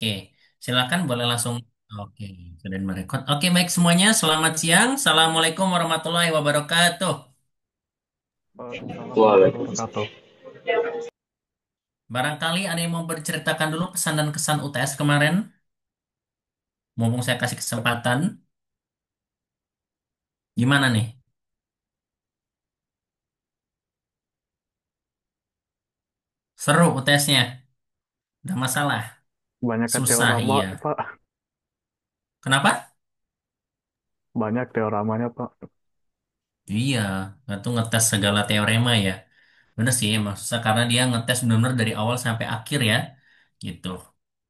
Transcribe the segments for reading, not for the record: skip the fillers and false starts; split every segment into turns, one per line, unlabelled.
Oke, silakan boleh langsung. Oke, sudah merekod. Oke, baik semuanya. Selamat siang. Assalamualaikum warahmatullahi wabarakatuh.
Waalaikumsalam warahmatullahi
Waalaikumsalam.
wabarakatuh.
Barangkali ada yang mau berceritakan dulu pesan dan kesan UTS kemarin. Mumpung saya kasih kesempatan. Gimana nih? Seru UTS-nya? Udah masalah?
Banyak kan
Susah,
teorama,
iya.
Pak.
Kenapa?
Banyak teoramanya, Pak.
Iya, itu ngetes segala teorema ya. Bener sih, emang susah karena dia ngetes benar-benar dari awal sampai akhir ya. Gitu.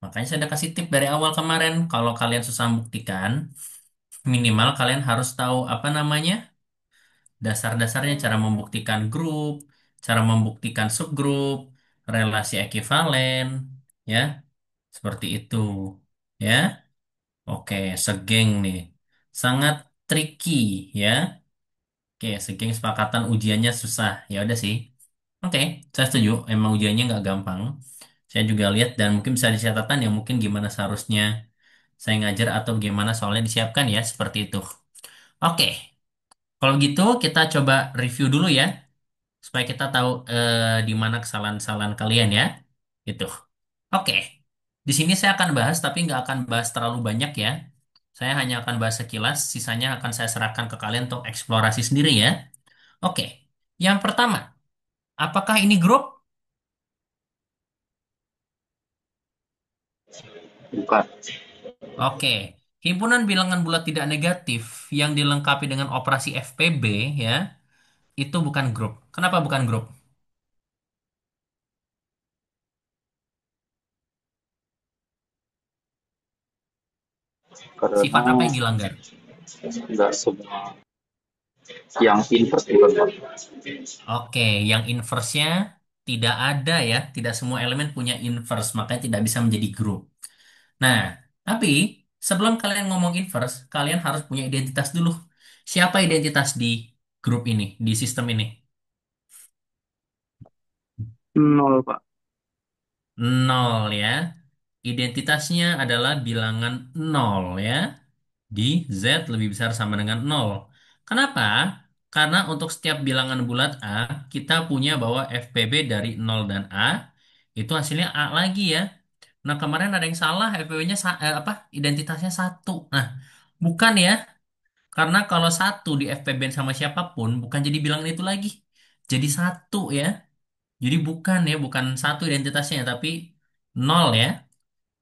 Makanya saya udah kasih tip dari awal kemarin. Kalau kalian susah membuktikan, minimal kalian harus tahu apa namanya dasar-dasarnya cara membuktikan grup, cara membuktikan subgrup, relasi ekivalen, ya seperti itu, ya. Oke, segeng nih, sangat tricky, ya. Oke, segeng sepakatan ujiannya susah, ya udah sih. Oke, saya setuju. Emang ujiannya nggak gampang. Saya juga lihat dan mungkin bisa dicatatkan ya mungkin gimana seharusnya saya ngajar atau gimana soalnya disiapkan ya seperti itu. Oke. Kalau gitu kita coba review dulu ya, supaya kita tahu di mana kesalahan-kesalahan kalian ya. Gitu. Oke. Di sini saya akan bahas, tapi nggak akan bahas terlalu banyak ya. Saya hanya akan bahas sekilas, sisanya akan saya serahkan ke kalian untuk eksplorasi sendiri ya. Oke. Yang pertama, apakah ini grup?
Bukan.
Oke. Himpunan bilangan bulat tidak negatif yang dilengkapi dengan operasi FPB ya, itu bukan grup. Kenapa bukan grup?
Karena
Sifat apa yang dilanggar?
nggak semua yang inverse bukan Pak.
Oke, yang inverse-nya tidak ada ya. Tidak semua elemen punya inverse, makanya tidak bisa menjadi grup. Nah, tapi sebelum kalian ngomong inverse, kalian harus punya identitas dulu. Siapa identitas di grup ini, di sistem ini?
Nol Pak.
Nol ya. Identitasnya adalah bilangan nol ya. Di Z lebih besar sama dengan nol. Kenapa? Karena untuk setiap bilangan bulat A, kita punya bahwa FPB dari nol dan A, itu hasilnya A lagi ya. Nah, kemarin ada yang salah, FPB-nya apa? Identitasnya satu. Nah, bukan ya. Karena kalau satu di FPB sama siapapun, bukan jadi bilangan itu lagi. Jadi satu ya. Jadi bukan ya, bukan satu identitasnya, tapi nol ya.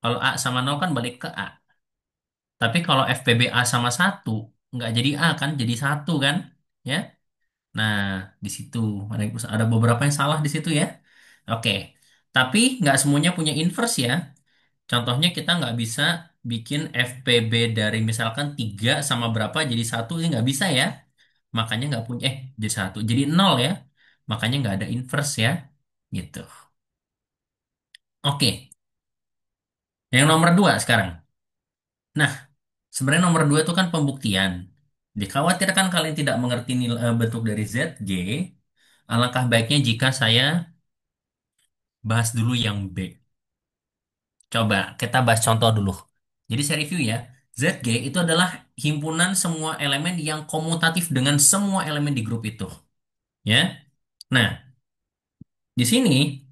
Kalau A sama nol kan balik ke A. Tapi kalau FPB A sama satu, nggak jadi A kan, jadi satu kan, ya. Nah, di situ ada beberapa yang salah di situ ya. Oke, tapi nggak semuanya punya inverse ya. Contohnya kita nggak bisa bikin FPB dari misalkan 3 sama berapa jadi satu, ini nggak bisa ya. Makanya nggak punya, jadi satu, jadi nol ya. Makanya nggak ada inverse ya, gitu. Oke, yang nomor dua sekarang. Nah, sebenarnya nomor dua itu kan pembuktian. Dikhawatirkan kalian tidak mengerti bentuk dari ZG, alangkah baiknya jika saya bahas dulu yang B. Coba kita bahas contoh dulu. Jadi saya review ya. ZG itu adalah himpunan semua elemen yang komutatif dengan semua elemen di grup itu. Ya. Nah, di sini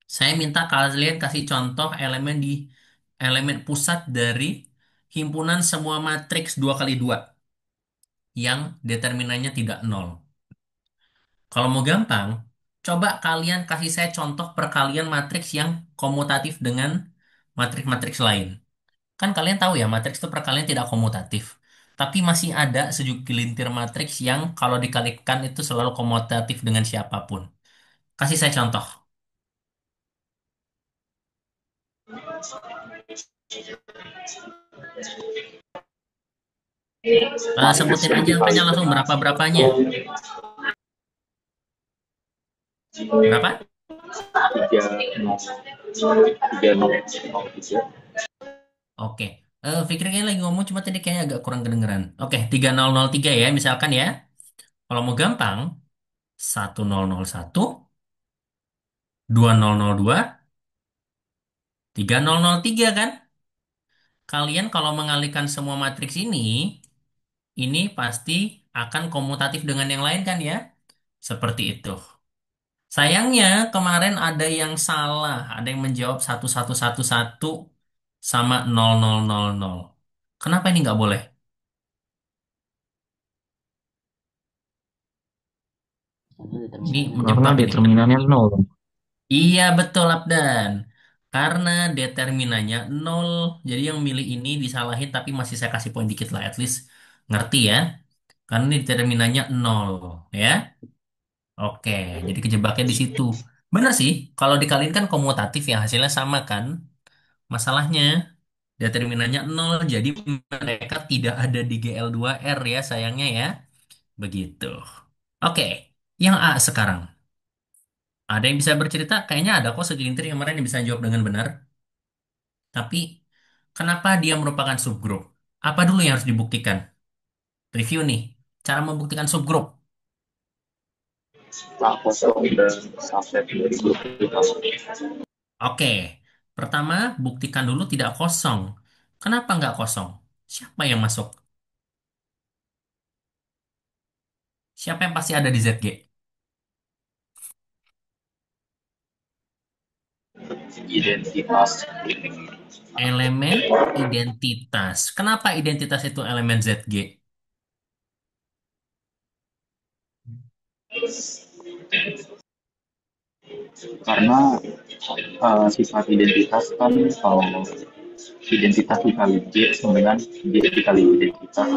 saya minta kalian kasih contoh elemen pusat dari himpunan semua matriks 2 kali 2 yang determinannya tidak nol. Kalau mau gampang, coba kalian kasih saya contoh perkalian matriks yang komutatif dengan matriks-matriks lain. Kan kalian tahu ya, matriks itu perkalian tidak komutatif. Tapi masih ada segelintir matriks yang kalau dikalikan itu selalu komutatif dengan siapapun. Kasih saya contoh.
Matriks
Sebutin
yang
aja
dikali
angkanya langsung
dengan
berapa-berapanya. Berapa?
3003.
Oke. Fikri kayaknya lagi ngomong, cuma tadi kayaknya agak kurang kedengeran. Oke, 3003 ya, misalkan ya. Kalau mau gampang, 1001, 2002, 3003 kan? kalian kalau mengalihkan semua matriks ini pasti akan komutatif dengan yang lain kan ya? Seperti itu. Sayangnya kemarin ada yang salah, ada yang menjawab 1111 sama 0000. Kenapa ini nggak boleh? Ini
Karena
menjebak ini.
determinannya nol.
Iya betul Abdan. Karena determinannya nol, jadi yang milih ini disalahin tapi masih saya kasih poin dikit lah, at least ngerti ya. Karena ini determinannya nol, ya. Oke, jadi kejebaknya di situ. Benar sih, kalau dikaliin kan komutatif ya hasilnya sama kan. Masalahnya determinannya nol, jadi mereka tidak ada di GL2R ya sayangnya ya. Begitu. Oke, yang A sekarang. Ada yang bisa bercerita? Kayaknya ada kok segelintir yang kemarin yang bisa jawab dengan benar. Tapi kenapa dia merupakan subgrup? Apa dulu yang harus dibuktikan? Review nih. Cara membuktikan subgrup.
Tak kosong dan subset dari grup kita.
Oke. Pertama, buktikan dulu tidak kosong. Kenapa nggak kosong? Siapa yang masuk? Siapa yang pasti ada di ZG?
Identitas
Elemen identitas. Kenapa identitas itu elemen ZG?
karena sifat identitas kan kalau identitas dikali J sama dengan J dikali identitas.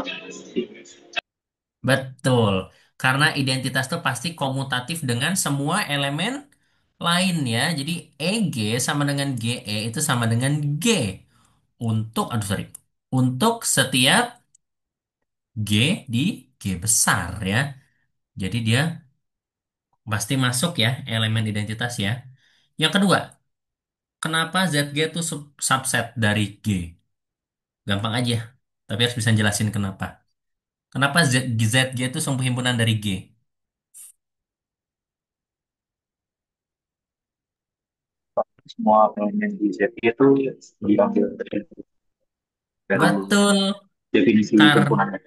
Betul. Karena identitas itu pasti komutatif dengan semua elemen lain ya. Jadi EG sama dengan GE itu sama dengan G. Aduh sorry. Untuk setiap G di G besar ya. Jadi dia pasti masuk ya elemen identitas ya. Yang kedua, kenapa ZG itu subset dari G? Gampang aja. Tapi harus bisa jelasin kenapa. Kenapa ZG itu himpunan dari G?
Semua elemen di Z itu diambil dari
Betul.
definisi
Kar
himpunannya.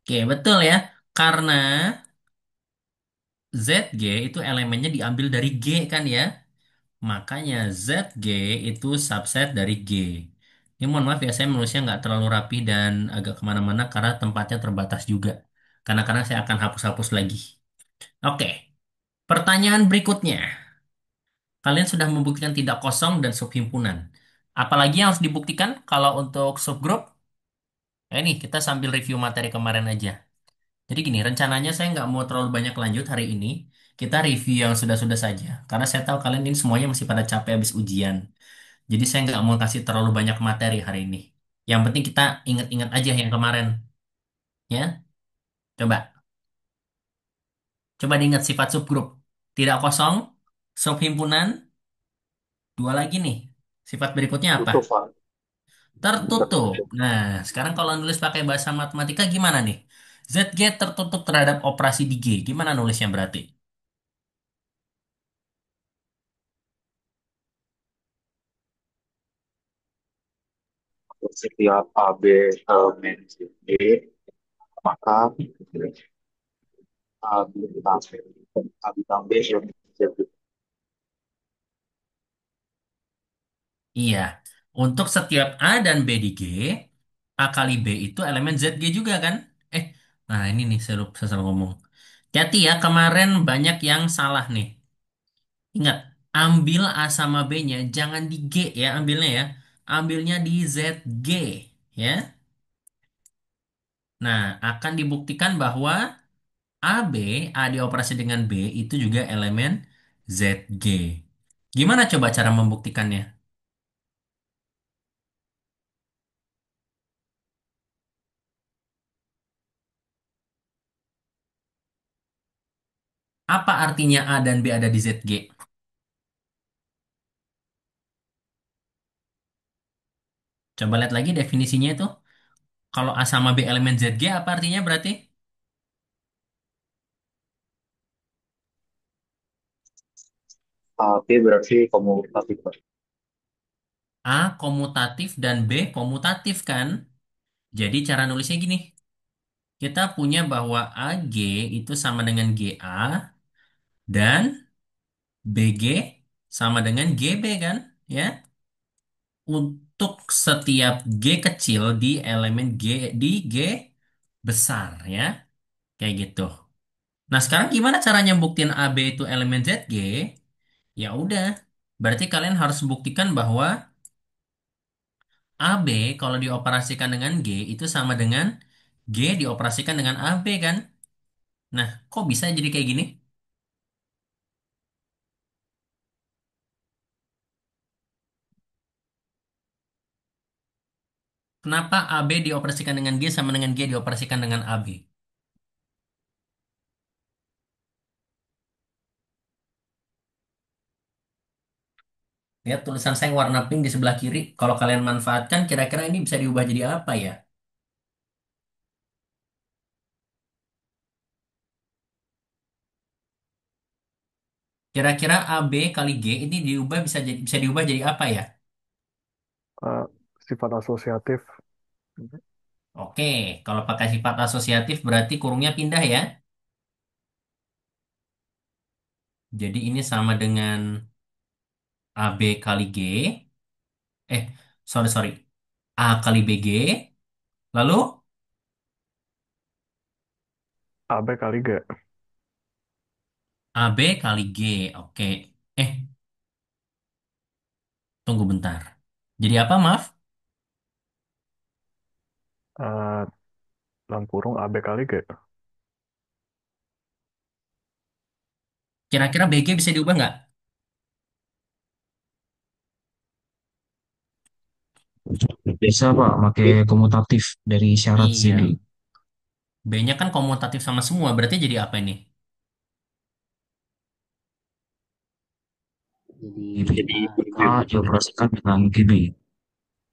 Oke, betul ya. Karena ZG itu elemennya diambil dari G kan ya. Makanya ZG itu subset dari G. Ini mohon maaf ya, saya menulisnya nggak terlalu rapi dan agak kemana-mana karena tempatnya terbatas juga. Karena saya akan hapus-hapus lagi. Oke, pertanyaan berikutnya. Kalian sudah membuktikan tidak kosong dan subhimpunan. Apalagi yang harus dibuktikan kalau untuk subgroup? Ini kita sambil review materi kemarin aja. Jadi gini, rencananya saya nggak mau terlalu banyak lanjut hari ini. Kita review yang sudah-sudah saja. Karena saya tahu kalian ini semuanya masih pada capek habis ujian. Jadi saya nggak mau kasih terlalu banyak materi hari ini. Yang penting kita ingat-ingat aja yang kemarin. Ya, coba. Coba diingat sifat subgrup. Tidak kosong, subhimpunan, dua lagi nih. Sifat berikutnya apa?
Tutup Pak.
Tertutup. Nah, sekarang kalau nulis pakai bahasa matematika gimana nih? ZG tertutup terhadap operasi di G. Gimana nulisnya berarti?
Setiap AB elemen Z maka A ditambah A ditambah elemen Z.
Iya, untuk setiap A dan B di G, A kali B itu elemen ZG juga kan? Eh, nah ini nih saya salah ngomong. Hati ya, kemarin banyak yang salah nih. Ingat, ambil A sama B-nya, jangan di G ya ambilnya ya. Ambilnya di ZG ya. Nah, akan dibuktikan bahwa AB, A dioperasi dengan B itu juga elemen ZG. Gimana coba cara membuktikannya? Apa artinya A dan B ada di ZG? Coba lihat lagi definisinya itu. Kalau A sama B elemen ZG apa artinya berarti?
AB berarti komutatif Pak.
A komutatif dan B komutatif kan? Jadi cara nulisnya gini. Kita punya bahwa AG itu sama dengan GA dan BG sama dengan GB kan? Ya. Untuk setiap G kecil di elemen di G besar ya. Kayak gitu. Nah, sekarang gimana caranya buktiin AB itu elemen ZG? Ya udah. Berarti kalian harus buktikan bahwa AB kalau dioperasikan dengan G itu sama dengan G dioperasikan dengan AB kan? Nah, kok bisa jadi kayak gini? Kenapa AB dioperasikan dengan G sama dengan G dioperasikan dengan AB? Lihat tulisan saya warna pink di sebelah kiri. Kalau kalian manfaatkan, kira-kira ini bisa diubah jadi apa ya? Kira-kira AB kali G ini diubah bisa diubah jadi apa ya?
Eh, Sifat asosiatif.
Oke, kalau pakai sifat asosiatif berarti kurungnya pindah ya. Jadi ini sama dengan AB kali G. Sorry sorry. A kali BG. Lalu
AB kali G.
AB kali G. Oke. Eh, tunggu bentar. Jadi apa, maaf?
eh, Dalam kurung AB kali G.
Kira-kira BG bisa diubah nggak?
Bisa Pak, pakai komutatif dari syarat ZG.
Iya. B-nya kan komutatif sama semua. Berarti jadi apa ini?
Jadi A dioperasikan dengan GB.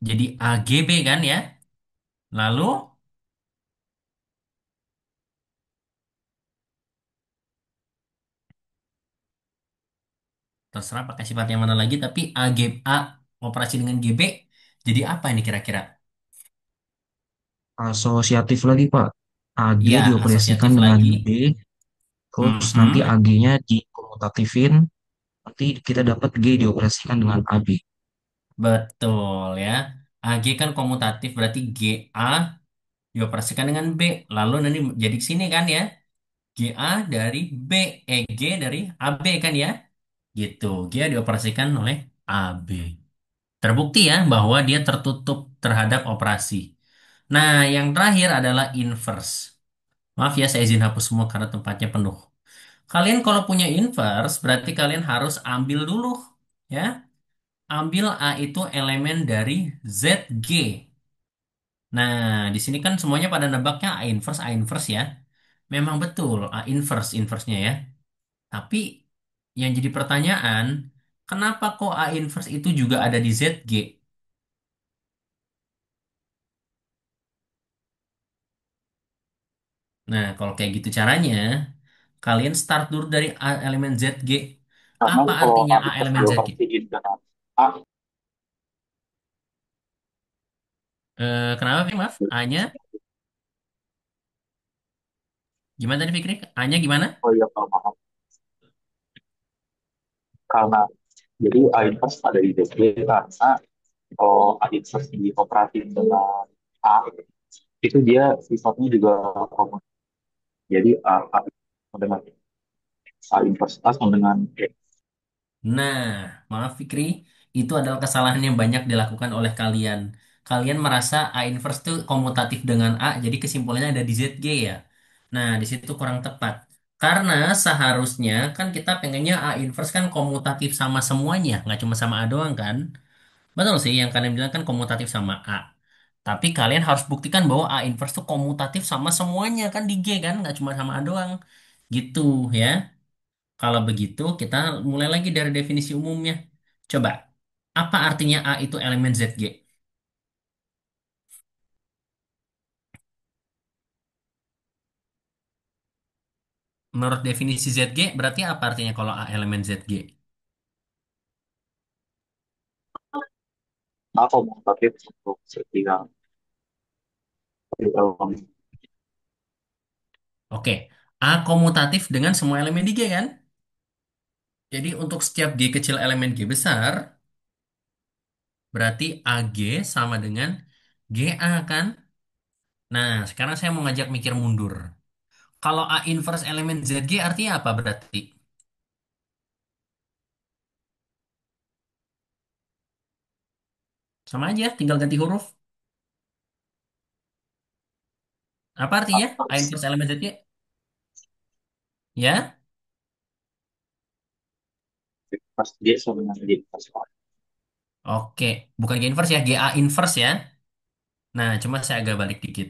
Jadi AGB kan ya? Lalu, terserah pakai sifat yang mana lagi. Tapi A operasi dengan GB. Jadi apa ini kira-kira?
Asosiatif lagi Pak. AG
Iya,
dioperasikan
asosiatif
dengan
lagi.
B, terus nanti
Mhm.
AG-nya dikomutatifin, nanti kita dapat G dioperasikan dengan AB.
Betul ya. AG kan komutatif berarti GA dioperasikan dengan B. Lalu nanti jadi sini kan ya. GA dari B. G dari AB kan ya. Gitu. G dioperasikan oleh AB. Terbukti ya bahwa dia tertutup terhadap operasi. Nah, yang terakhir adalah inverse. Maaf ya, saya izin hapus semua karena tempatnya penuh. Kalian kalau punya inverse, berarti kalian harus ambil dulu ya. Ambil A itu elemen dari ZG. Nah, di sini kan semuanya pada nebaknya A inverse ya. Memang betul A inverse-nya ya. Tapi yang jadi pertanyaan, kenapa kok A inverse itu juga ada di ZG? Nah, kalau kayak gitu caranya, kalian start dulu dari A elemen ZG.
Karena
Apa
kalau
artinya
A
A
itu
elemen ZG?
dioperasiin dengan A,
Kenapa, Fikri? Maaf, A-nya gimana tadi, Fikri? A-nya gimana?
oh iya kalau maaf, karena jadi A inverse ada di ZG karena kalau A inverse dioperasin dengan A, itu dia sifatnya juga komutatif. Jadi A dengan A inverse A sama dengan B.
Nah, maaf Fikri, itu adalah kesalahan yang banyak dilakukan oleh kalian. Kalian merasa A inverse itu komutatif dengan A, jadi kesimpulannya ada di ZG ya. Nah, di situ kurang tepat. Karena seharusnya kan kita pengennya A inverse kan komutatif sama semuanya, nggak cuma sama A doang kan. Betul sih, yang kalian bilang kan komutatif sama A. Tapi kalian harus buktikan bahwa A inverse itu komutatif sama semuanya kan di G kan, nggak cuma sama A doang. Gitu ya. Kalau begitu, kita mulai lagi dari definisi umumnya. Coba, apa artinya A itu elemen ZG? Menurut definisi ZG, berarti apa artinya kalau A elemen ZG?
A komutatif untuk setiap elemen.
Oke, A komutatif dengan semua elemen di G kan? Jadi untuk setiap G kecil elemen G besar, berarti AG sama dengan GA kan? Nah, sekarang saya mau ngajak mikir mundur. Kalau A inverse elemen ZG artinya apa berarti? Sama aja, tinggal ganti huruf. Apa artinya? A inverse elemen ZG? Ya?
Pas dia sama dengan dia pas.
Oke, bukan G inverse ya, GA inverse ya. Nah, cuma saya agak balik dikit.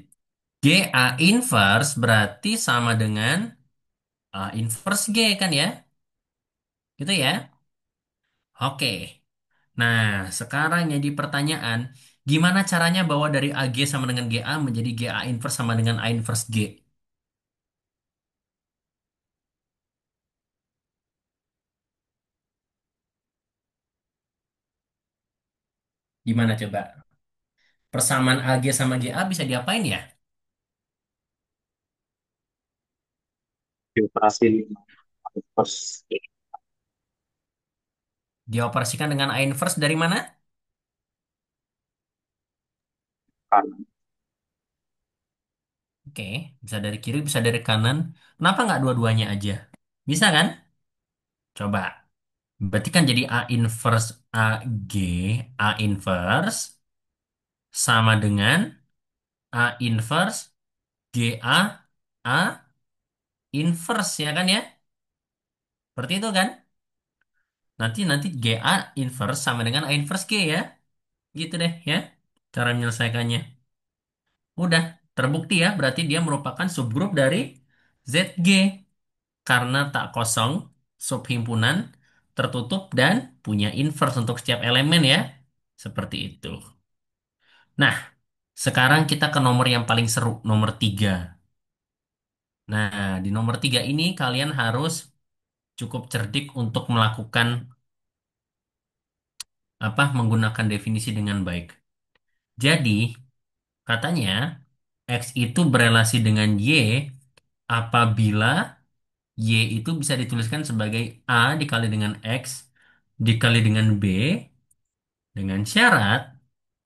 GA inverse berarti sama dengan A inverse G kan ya? Gitu ya? Oke. Nah, sekarang jadi pertanyaan, gimana caranya bawa dari AG sama dengan GA menjadi GA inverse sama dengan A inverse G? Gimana coba? Persamaan AG sama GA bisa diapain ya?
Dioperasi terus
Dioperasikan dengan A inverse dari mana?
kanan.
Oke, bisa dari kiri, bisa dari kanan. Kenapa nggak dua-duanya aja? Bisa kan? Coba. Berarti kan jadi A inverse AG, A inverse sama dengan A inverse GA, A inverse ya kan ya? Seperti itu kan? Nanti nanti GA inverse sama dengan A inverse G ya. Gitu deh ya. Cara menyelesaikannya. Udah, terbukti ya. Berarti dia merupakan subgrup dari ZG. Karena tak kosong, subhimpunan, tertutup, dan punya inverse untuk setiap elemen ya. Seperti itu. Nah, sekarang kita ke nomor yang paling seru, nomor 3. Nah, di nomor 3 ini kalian harus cukup cerdik untuk melakukan apa menggunakan definisi dengan baik. Jadi, katanya X itu berelasi dengan Y apabila Y itu bisa dituliskan sebagai A dikali dengan X dikali dengan B dengan syarat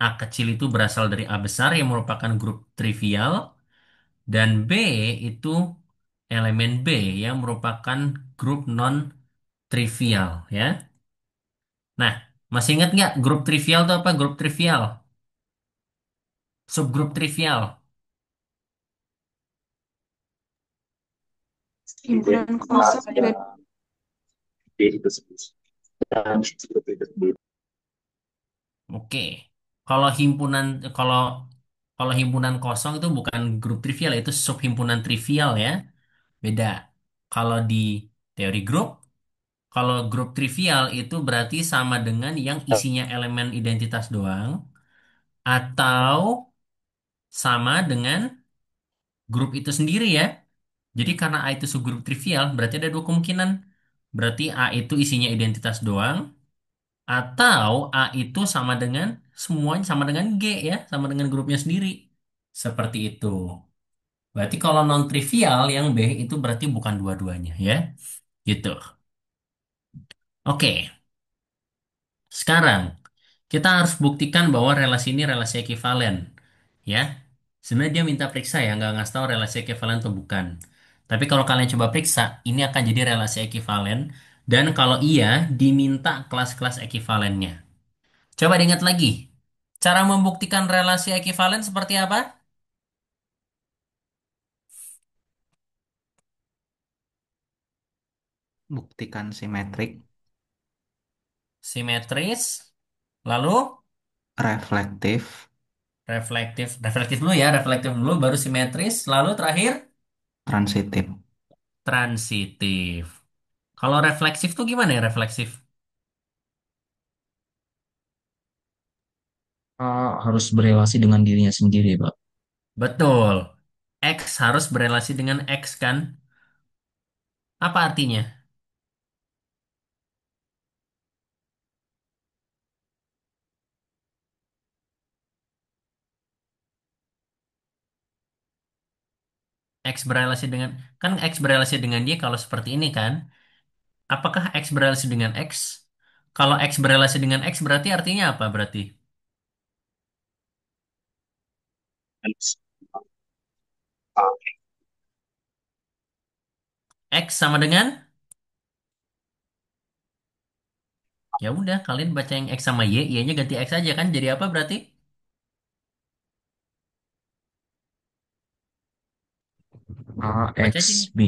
A kecil itu berasal dari A besar yang merupakan grup trivial dan B itu elemen B yang merupakan grup non trivial ya. Nah, masih ingat nggak grup trivial itu apa? Grup trivial, subgrup trivial.
Himpunan kosong dan D itu sendiri. Dan grup itu sendiri.
Oke. Kalau himpunan kalau kalau himpunan kosong itu bukan grup trivial, itu subhimpunan trivial ya. Beda. Kalau di teori grup, kalau grup trivial itu berarti sama dengan yang isinya elemen identitas doang atau sama dengan grup itu sendiri ya. Jadi karena A itu subgrup trivial, berarti ada dua kemungkinan. Berarti A itu isinya identitas doang atau A itu sama dengan semuanya sama dengan G ya, sama dengan grupnya sendiri. Seperti itu. Berarti kalau non trivial yang B itu berarti bukan dua-duanya ya. Gitu. Oke, sekarang kita harus buktikan bahwa relasi ini relasi ekivalen ya. Sebenarnya dia minta periksa ya, nggak ngasih tahu relasi ekivalen atau bukan. Tapi kalau kalian coba periksa, ini akan jadi relasi ekivalen. Dan kalau iya, diminta kelas-kelas ekivalennya. Coba diingat lagi. Cara membuktikan relasi ekivalen seperti apa?
Buktikan simetrik,
Simetris, lalu
reflektif,
reflektif. Reflektif dulu ya, reflektif dulu, baru simetris, lalu terakhir
transitif.
transitif. Kalau refleksif tuh gimana ya refleksif?
Harus berelasi dengan dirinya sendiri, Pak.
Betul. X harus berelasi dengan X kan? Apa artinya? X berelasi dengan kan X berelasi dengan Y kalau seperti ini kan? Apakah X berelasi dengan X? Kalau X berelasi dengan X berarti artinya apa berarti? X sama dengan ya udah kalian baca yang X sama Y, Y-nya ganti X aja kan jadi apa berarti? Baca aja nih.
AXB.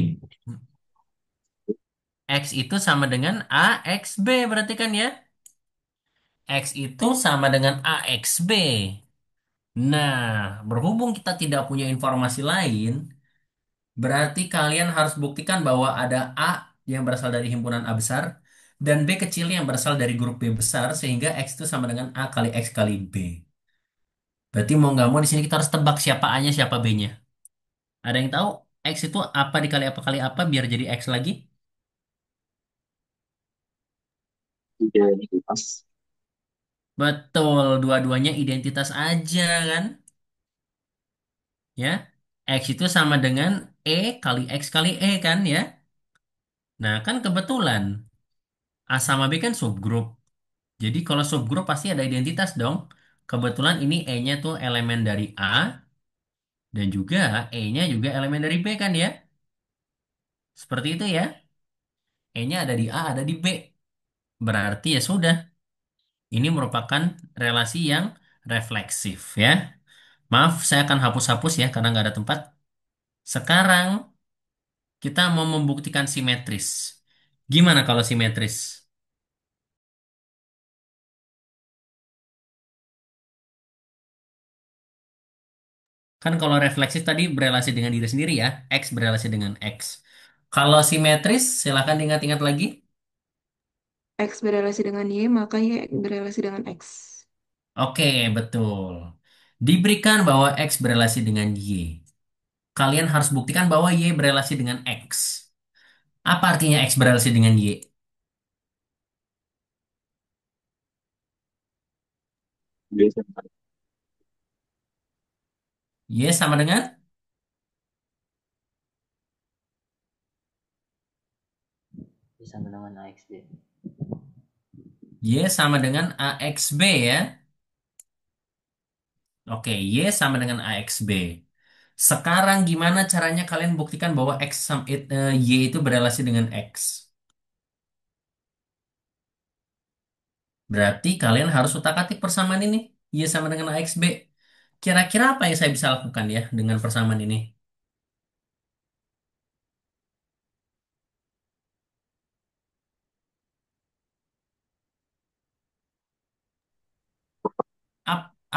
X itu sama dengan AXB berarti kan ya? X itu sama dengan AXB. Nah, berhubung kita tidak punya informasi lain, berarti kalian harus buktikan bahwa ada A yang berasal dari himpunan A besar dan B kecil yang berasal dari grup B besar sehingga X itu sama dengan A kali X kali B. Berarti mau nggak mau di sini kita harus tebak siapa A-nya siapa B-nya. Ada yang tahu X itu apa dikali apa kali apa biar jadi X lagi?
Identitas.
Betul, dua-duanya identitas aja kan? Ya. X itu sama dengan E kali X kali E kan ya? Nah, kan kebetulan A sama B kan subgrup. Jadi kalau subgrup pasti ada identitas dong. Kebetulan ini E-nya tuh elemen dari A dan juga E-nya juga elemen dari B kan ya? Seperti itu ya. E-nya ada di A, ada di B. Berarti ya sudah. Ini merupakan relasi yang refleksif ya. Maaf, saya akan hapus-hapus ya karena nggak ada tempat. Sekarang kita mau membuktikan simetris. Gimana kalau simetris? Kan kalau refleksif tadi berelasi dengan diri sendiri ya. X berelasi dengan X. Kalau simetris, silahkan diingat-ingat lagi.
X berelasi dengan Y, maka Y berelasi dengan X.
Oke, betul. Diberikan bahwa X berelasi dengan Y. Kalian harus buktikan bahwa Y berelasi dengan X. Apa artinya X berelasi dengan Y?
Biasanya
Y sama dengan
Sama dengan AXB.
Y sama dengan AXB ya. Oke, Y sama dengan AXB. Sekarang gimana caranya kalian buktikan bahwa Y itu berelasi dengan X? Berarti kalian harus utak-atik persamaan ini. Y sama dengan AXB. Kira-kira apa yang saya bisa lakukan ya dengan persamaan ini?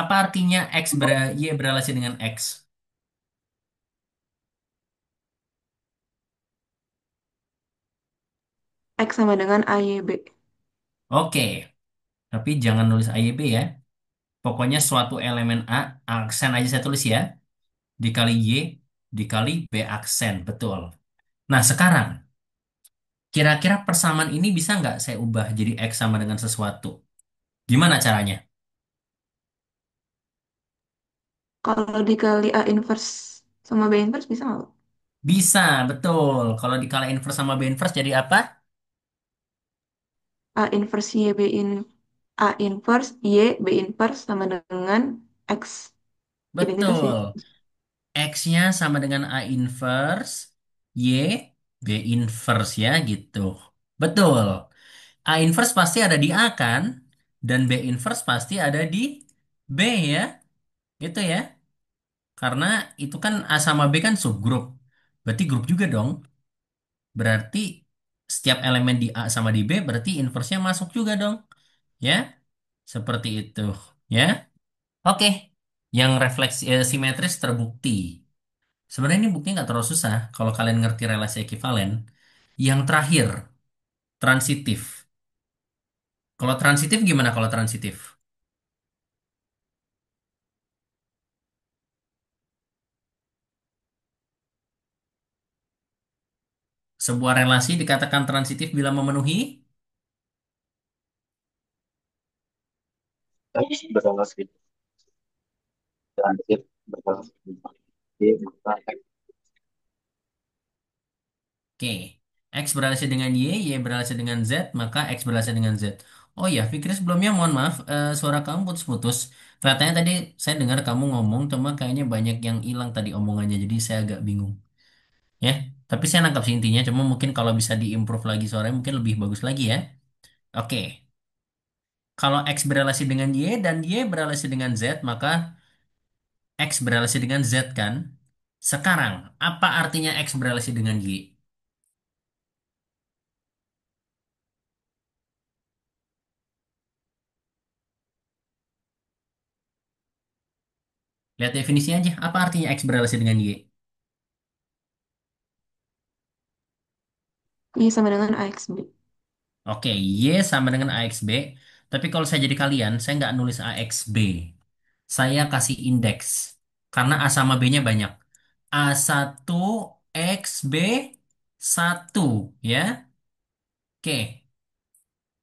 Apa artinya Y berelasi dengan X?
X sama dengan AYB.
Oke, tapi jangan nulis AYB ya. Pokoknya suatu elemen A, aksen aja saya tulis ya. Dikali Y, dikali B aksen. Betul. Nah, sekarang, kira-kira persamaan ini bisa nggak saya ubah jadi X sama dengan sesuatu? Gimana caranya?
Kalau dikali A inverse sama B inverse bisa nggak?
Bisa, betul. Kalau dikali inverse sama B inverse jadi apa?
A inverse Y B in A inverse Y B inverse sama dengan X. Identitas ya.
Betul. X-nya sama dengan A inverse, Y, B inverse ya gitu. Betul. A inverse pasti ada di A kan? Dan B inverse pasti ada di B ya. Itu ya. Karena itu kan A sama B kan subgrup. Berarti grup juga dong. Berarti setiap elemen di A sama di B berarti inverse-nya masuk juga dong. Ya. Seperti itu. Ya. Oke. Yang simetris terbukti. Sebenarnya ini buktinya nggak terlalu susah kalau kalian ngerti relasi ekuivalen. Yang terakhir, transitif. Kalau transitif gimana kalau transitif? Sebuah relasi dikatakan transitif bila memenuhi.
X berrelasi dengan Y berrelasi dengan Y, maka X
Oke. X berrelasi dengan Y berrelasi dengan Z, maka X berrelasi dengan Z. Oh ya, Fikri sebelumnya mohon maaf, suara kamu putus-putus. Kelihatannya tadi saya dengar kamu ngomong, cuma kayaknya banyak yang hilang tadi omongannya, jadi saya agak bingung. Ya, tapi saya nangkap sih intinya, cuma mungkin kalau bisa diimprove lagi suaranya mungkin lebih bagus lagi ya. Oke, kalau X berrelasi dengan Y dan Y berrelasi dengan Z, maka X berrelasi dengan Z kan? Sekarang, apa artinya X berrelasi dengan Y? Lihat definisinya aja, apa artinya X berrelasi dengan Y?
Y sama dengan AXB.
Oke, Y sama dengan AXB. Tapi kalau saya jadi kalian, saya nggak nulis AXB. Saya kasih indeks. Karena A sama B-nya banyak. A1 XB 1, ya. Oke,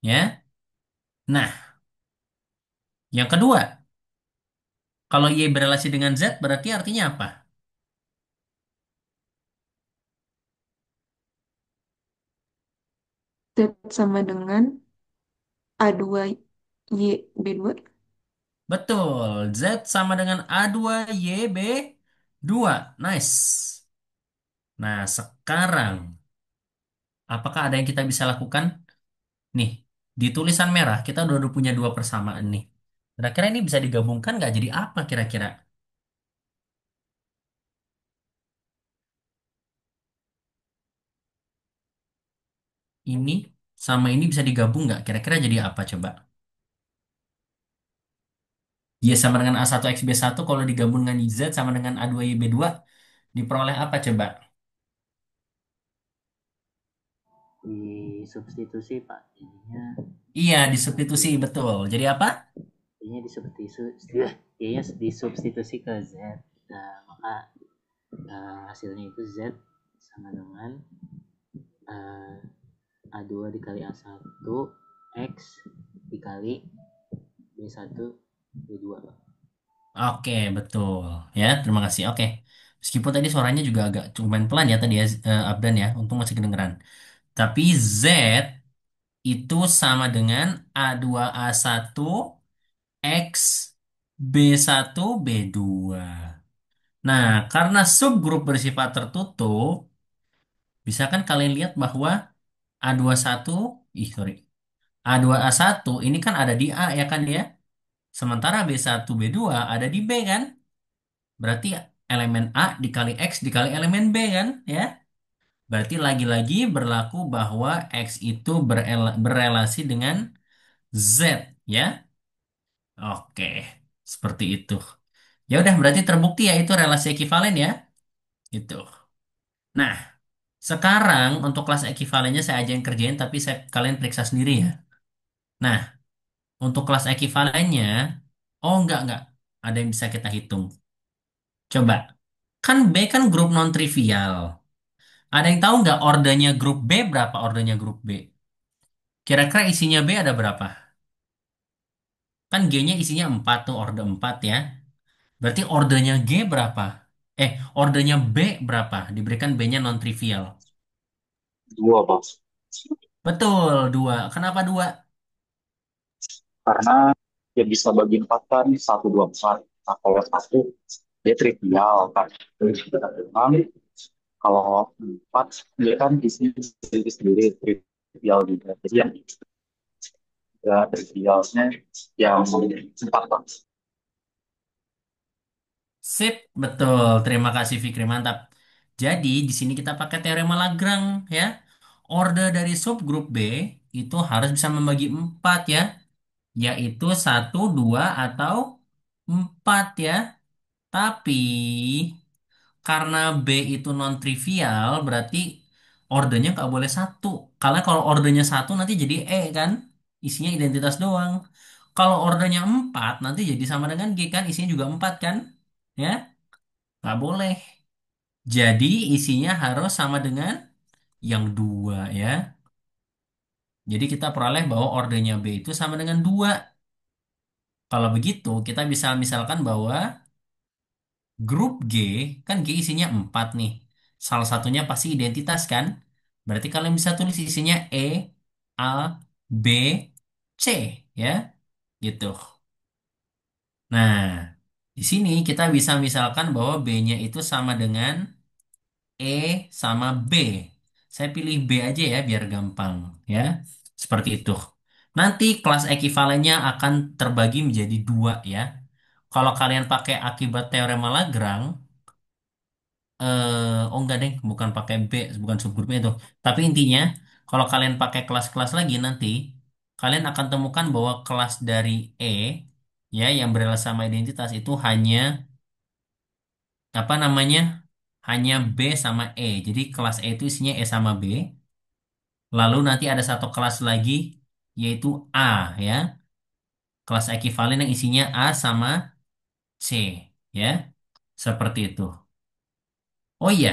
ya. Nah, yang kedua, kalau Y berrelasi dengan Z berarti artinya apa?
Z sama dengan A2YB2.
Betul, Z sama dengan A2YB2. Nice. Nah, sekarang apakah ada yang kita bisa lakukan? Nih, di tulisan merah kita udah punya dua persamaan nih. Kira-kira ini bisa digabungkan nggak jadi apa kira-kira? Ini sama ini bisa digabung nggak? Kira-kira jadi apa coba? Y sama dengan A1 XB1 kalau digabung dengan Z sama dengan A2YB2 diperoleh apa coba?
Disubstitusi Pak,
Iya, disubstitusi betul. Jadi apa?
jadinya disubstitusi ke Z. Nah, maka hasilnya itu Z sama dengan uh, A2 dikali A1 X dikali B1 B2.
Oke, betul. Ya, terima kasih. Oke. Meskipun tadi suaranya juga agak cuman pelan ya tadi ya, Abdan ya. Untung masih kedengeran. Tapi Z itu sama dengan A2A1 X B1 B2. Nah, karena subgrup bersifat tertutup, bisa kan kalian lihat bahwa A21, sorry, A2A1 ini kan ada di A ya kan ya? Sementara B1 B2 ada di B kan? Berarti elemen A dikali X dikali elemen B kan ya? Berarti lagi-lagi berlaku bahwa X itu berelasi dengan Z ya? Oke, seperti itu. Ya udah berarti terbukti ya itu relasi ekivalen ya. Itu. Nah, sekarang untuk kelas ekivalennya saya aja yang kerjain tapi kalian periksa sendiri ya. Nah, untuk kelas ekivalennya, oh enggak. Ada yang bisa kita hitung. Coba, kan B kan grup non-trivial. Ada yang tahu nggak ordernya grup B berapa ordernya grup B? Kira-kira isinya B ada berapa? Kan G-nya isinya 4 tuh, order 4 ya. Berarti ordernya G berapa? Ordernya B berapa? Diberikan B-nya non-trivial.
Dua, Bos.
Betul, 2. Kenapa 2?
Karena dia bisa bagi empat kan, satu, dua, empat. Nah, kalau satu, dia trivial kan. Terus kita bilang, kalau empat, dia kan isinya sendiri-sendiri trivial juga. Jadi yang ya, trivialnya yang empat, Bang.
Sip, betul. Terima kasih Fikri, mantap. Jadi di sini kita pakai teorema Lagrange ya. Order dari subgrup B itu harus bisa membagi 4 ya, yaitu satu, 2 atau 4 ya. Tapi karena B itu non-trivial, berarti ordernya nggak boleh satu. Karena kalau ordernya satu nanti jadi E kan, isinya identitas doang. Kalau ordernya 4 nanti jadi sama dengan G kan, isinya juga 4 kan, ya nggak boleh. Jadi isinya harus sama dengan yang 2 ya. Jadi kita peroleh bahwa ordernya B itu sama dengan 2. Kalau begitu kita bisa misalkan bahwa grup G, kan G isinya 4 nih. Salah satunya pasti identitas kan? Berarti kalian bisa tulis isinya E, A, B, C ya. Gitu. Nah, di sini kita bisa misalkan bahwa B-nya itu sama dengan E sama B. Saya pilih B aja ya biar gampang ya. Seperti itu. Nanti kelas ekuivalennya akan terbagi menjadi dua ya. Kalau kalian pakai akibat teorema Lagrange, oh enggak deh, bukan pakai B, bukan subgrupnya itu. Tapi intinya, kalau kalian pakai kelas-kelas lagi nanti, kalian akan temukan bahwa kelas dari E, ya, yang berrelasi sama identitas itu hanya apa namanya? Hanya B sama E. Jadi kelas E itu isinya E sama B. Lalu nanti ada satu kelas lagi yaitu A ya. Kelas ekuivalen yang isinya A sama C ya. Seperti itu. Oh iya,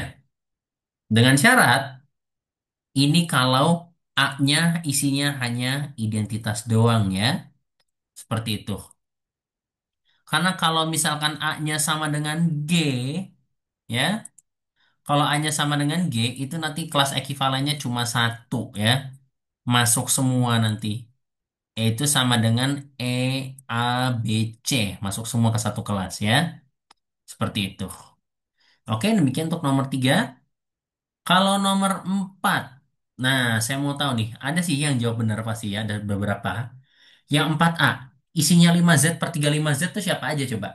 dengan syarat ini kalau A-nya isinya hanya identitas doang ya. Seperti itu. Karena kalau misalkan A-nya sama dengan G ya. Kalau A-nya sama dengan G itu nanti kelas ekuivalennya cuma satu ya. Masuk semua nanti. E itu sama dengan E, A, B, C. Masuk semua ke satu kelas ya. Seperti itu. Oke, demikian untuk nomor 3. Kalau nomor 4. Nah, saya mau tahu nih. Ada sih yang jawab benar pasti ya. Ada beberapa. Yang 4A. Isinya 5Z per 35Z itu siapa aja coba?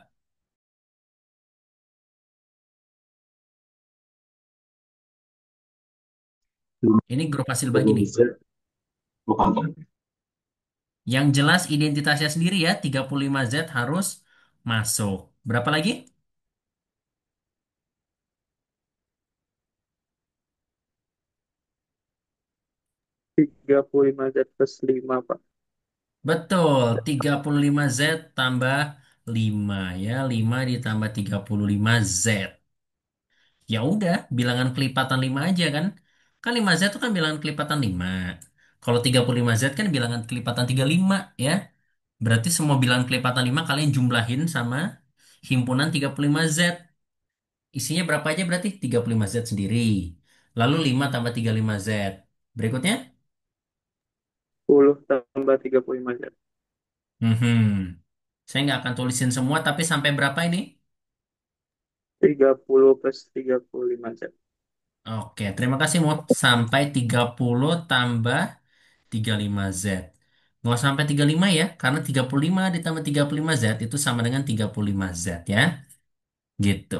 Ini grup hasil bagi
Belum
nih.
bisa, bukan.
Yang jelas identitasnya sendiri ya. 35Z harus masuk. Berapa lagi?
35 Z plus 5, Pak.
Betul, 35Z tambah 5 ya. 5 ditambah 35Z. Ya udah, bilangan kelipatan 5 aja kan. Kan 5Z itu kan bilangan kelipatan 5. Kalau 35Z kan bilangan kelipatan 35 ya. Berarti semua bilangan kelipatan 5 kalian jumlahin sama himpunan 35Z. Isinya berapa aja berarti? 35Z sendiri. Lalu 5 tambah 35Z. Berikutnya?
10 tambah 35 Z.
Mhm. Saya nggak akan tulisin semua, tapi sampai berapa ini?
30 plus 35 Z.
Oke, terima kasih Mut. Sampai 30 tambah 35Z. Nggak sampai 35 ya, karena 35 ditambah 35Z itu sama dengan 35Z ya. Gitu.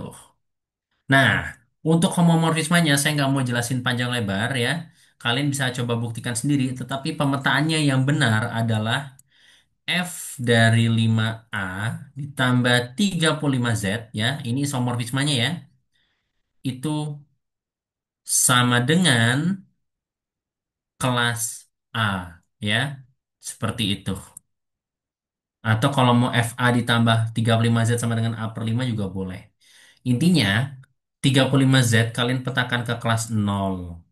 Nah, untuk homomorfismenya saya nggak mau jelasin panjang lebar ya. Kalian bisa coba buktikan sendiri, tetapi pemetaannya yang benar adalah F dari 5A ditambah 35Z ya. Ini isomorfismenya ya. Itu sama dengan kelas A ya. Seperti itu. Atau kalau mau FA ditambah 35Z sama dengan A per 5 juga boleh. Intinya 35Z kalian petakan ke kelas 0.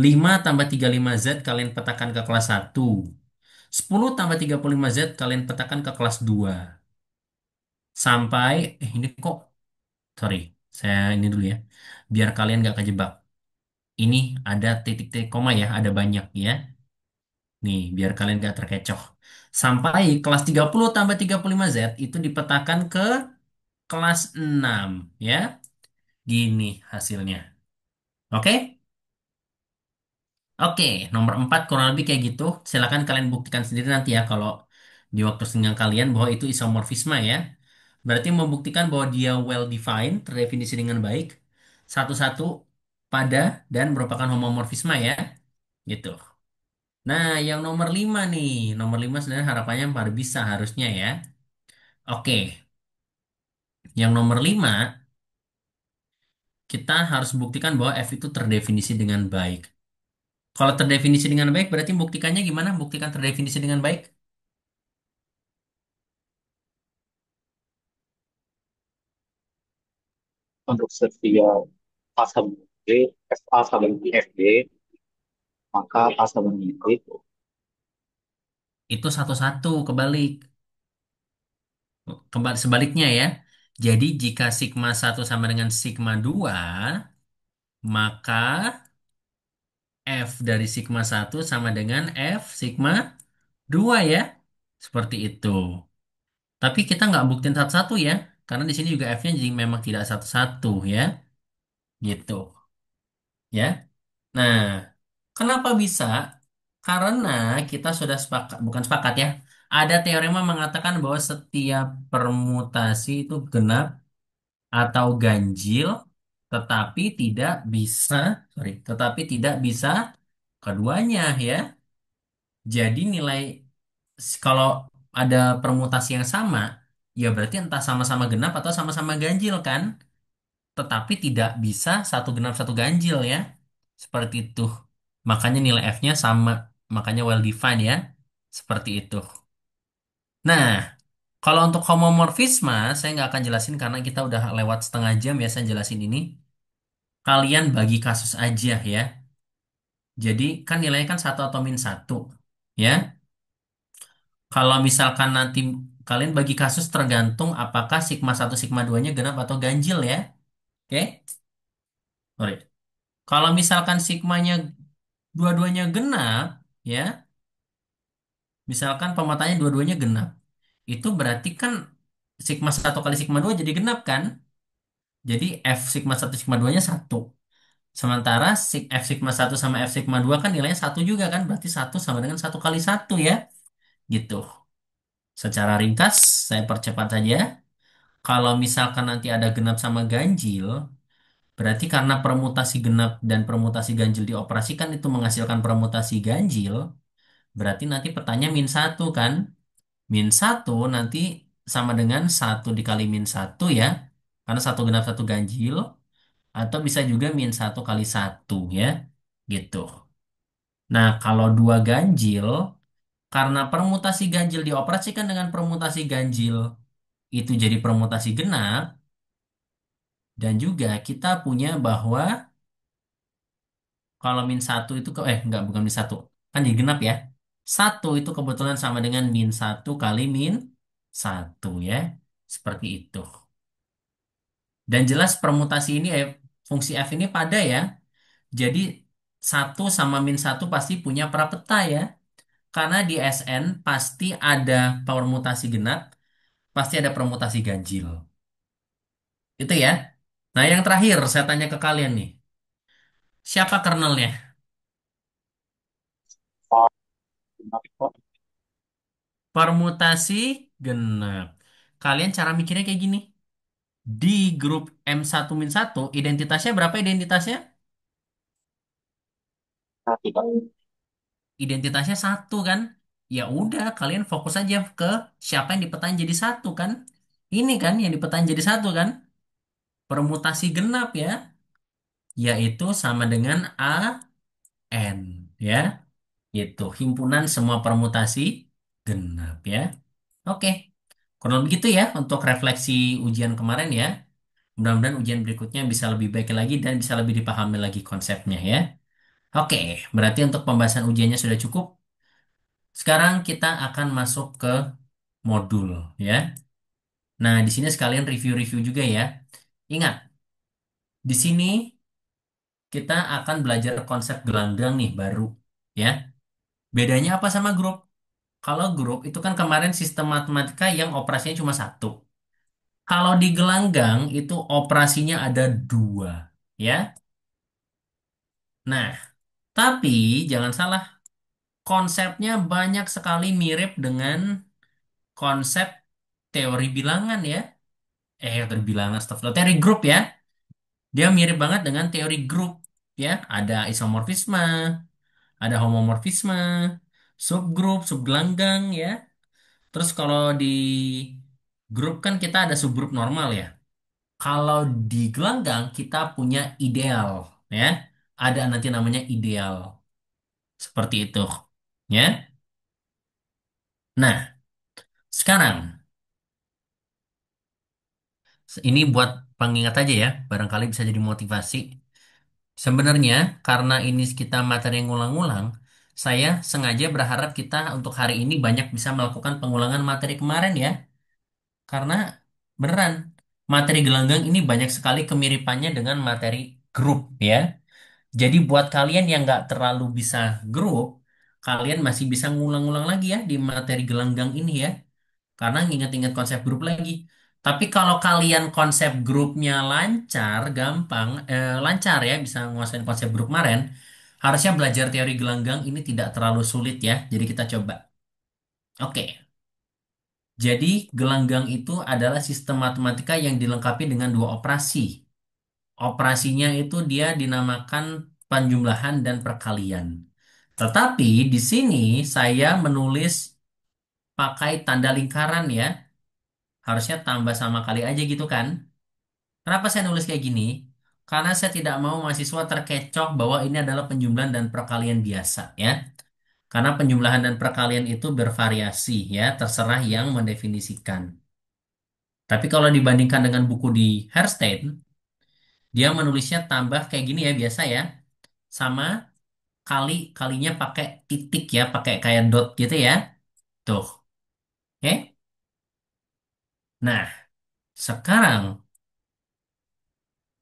5 tambah 35Z kalian petakan ke kelas 1. 10 tambah 35Z kalian petakan ke kelas 2. Sampai, ini kok, sorry, saya ini dulu ya. Biar kalian nggak kejebak. Ini ada titik-titik koma ya, ada banyak ya. Nih, biar kalian nggak terkecoh. Sampai kelas 30 tambah 35Z itu dipetakan ke kelas 6 ya. Gini hasilnya. Oke? Oke, nomor 4 kurang lebih kayak gitu. Silakan kalian buktikan sendiri nanti ya kalau di waktu senggang kalian bahwa itu isomorfisme ya. Berarti membuktikan bahwa dia well defined, terdefinisi dengan baik, satu-satu pada dan merupakan homomorfisme ya. Gitu. Nah, yang nomor 5 nih. Nomor 5 sebenarnya harapannya pada bisa harusnya ya. Oke, yang nomor 5 kita harus buktikan bahwa F itu terdefinisi dengan baik. Kalau terdefinisi dengan baik, berarti buktikannya gimana? Buktikan terdefinisi dengan baik.
Untuk setiap pasangan B, FA sama dengan FB, maka pasangan itu
Itu satu-satu kebalik. Sebaliknya ya. Jadi jika sigma 1 sama dengan sigma 2, maka F dari sigma satu sama dengan F sigma 2 ya. Seperti itu. Tapi kita nggak buktiin satu-satu ya. Karena di sini juga F-nya jadi memang tidak satu-satu ya. Gitu. Ya. Nah, kenapa bisa? Karena kita sudah sepakat, bukan sepakat ya. Ada teorema mengatakan bahwa setiap permutasi itu genap atau ganjil, tetapi tidak bisa, sorry, tetapi tidak bisa keduanya ya. Jadi nilai kalau ada permutasi yang sama, ya berarti entah sama-sama genap atau sama-sama ganjil kan? Tetapi tidak bisa satu genap satu ganjil ya. Seperti itu. Makanya nilai F-nya sama, makanya well defined ya. Seperti itu. Nah, kalau untuk homomorfisme, saya nggak akan jelasin karena kita udah lewat setengah jam ya saya jelasin ini. Kalian bagi kasus aja ya. Jadi kan nilainya kan satu atau min satu. Ya, kalau misalkan nanti kalian bagi kasus tergantung apakah sigma satu sigma 2-nya genap atau ganjil ya. Oke? Sorry. Kalau misalkan sigmanya dua-duanya genap, ya, misalkan pematanya dua-duanya genap, itu berarti kan sigma satu kali sigma 2 jadi genap kan? Jadi F sigma satu sigma 2-nya satu. Sementara F sigma satu sama F sigma 2 kan nilainya satu juga kan? Berarti satu sama dengan satu kali satu ya. Gitu. Secara ringkas, saya percepat saja. Kalau misalkan nanti ada genap sama ganjil, berarti karena permutasi genap dan permutasi ganjil dioperasikan itu menghasilkan permutasi ganjil, berarti nanti petanya min satu kan? Min satu nanti sama dengan satu dikali min satu ya, karena satu genap satu ganjil, atau bisa juga min satu kali satu ya, gitu. Nah, kalau dua ganjil, karena permutasi ganjil dioperasikan dengan permutasi ganjil, itu jadi permutasi genap, dan juga kita punya bahwa kalau min satu itu enggak bukan min satu kan jadi genap ya. Satu itu kebetulan sama dengan min satu kali min satu ya. Seperti itu. Dan jelas permutasi ini fungsi f ini pada ya. Jadi satu sama min satu pasti punya prapeta ya. Karena di Sn pasti ada permutasi genap, pasti ada permutasi ganjil. Itu ya. Nah yang terakhir saya tanya ke kalian nih. Siapa kernelnya?
Oh, benar kok.
Permutasi genap. Kalian cara mikirnya kayak gini. Di grup M1-1, identitasnya berapa identitasnya?
Nah, tidak.
Identitasnya satu kan? Ya udah, kalian fokus aja ke siapa yang dipetain jadi satu kan? Ini kan yang dipetain jadi satu kan? Permutasi genap ya, yaitu sama dengan AN ya. Itu himpunan semua permutasi genap ya. Oke, kurang lebih gitu ya untuk refleksi ujian kemarin ya. Mudah-mudahan ujian berikutnya bisa lebih baik lagi dan bisa lebih dipahami lagi konsepnya ya. Oke, berarti untuk pembahasan ujiannya sudah cukup. Sekarang kita akan masuk ke modul ya. Nah, di sini sekalian review-review juga ya. Ingat, di sini kita akan belajar konsep gelanggang nih baru ya. Bedanya apa sama grup? Kalau grup itu kan kemarin sistem matematika yang operasinya cuma satu. Kalau di gelanggang itu operasinya ada dua ya. Nah, tapi jangan salah, konsepnya banyak sekali mirip dengan konsep teori bilangan ya. Teori bilangan, astagfirullah, teori grup ya. Dia mirip banget dengan teori grup ya. Ada isomorfisme, ada homomorfisme, subgrup, subgelanggang ya. Terus kalau di grup kan kita ada subgrup normal ya. Kalau di gelanggang kita punya ideal ya. Ada nanti namanya ideal. Seperti itu ya. Nah, sekarang ini buat pengingat aja ya, barangkali bisa jadi motivasi. Sebenarnya karena ini kita materi yang ngulang-ngulang, saya sengaja berharap kita untuk hari ini banyak bisa melakukan pengulangan materi kemarin ya. Karena beneran materi gelanggang ini banyak sekali kemiripannya dengan materi grup ya. Jadi buat kalian yang nggak terlalu bisa grup, kalian masih bisa ngulang-ngulang lagi ya di materi gelanggang ini ya. Karena nginget-inget konsep grup lagi. Tapi kalau kalian konsep grupnya lancar, gampang, lancar ya, bisa nguasain konsep grup kemarin, harusnya belajar teori gelanggang ini tidak terlalu sulit ya. Jadi kita coba. Oke, jadi gelanggang itu adalah sistem matematika yang dilengkapi dengan dua operasi. Operasinya itu dia dinamakan penjumlahan dan perkalian. Tetapi di sini saya menulis pakai tanda lingkaran ya. Harusnya tambah sama kali aja gitu kan. Kenapa saya nulis kayak gini? Karena saya tidak mau mahasiswa terkecoh bahwa ini adalah penjumlahan dan perkalian biasa ya. Karena penjumlahan dan perkalian itu bervariasi ya, terserah yang mendefinisikan. Tapi kalau dibandingkan dengan buku di Herstein, dia menulisnya tambah kayak gini ya biasa ya. Sama kalinya pakai titik ya, pakai kayak dot gitu ya. Tuh, oke. Nah, sekarang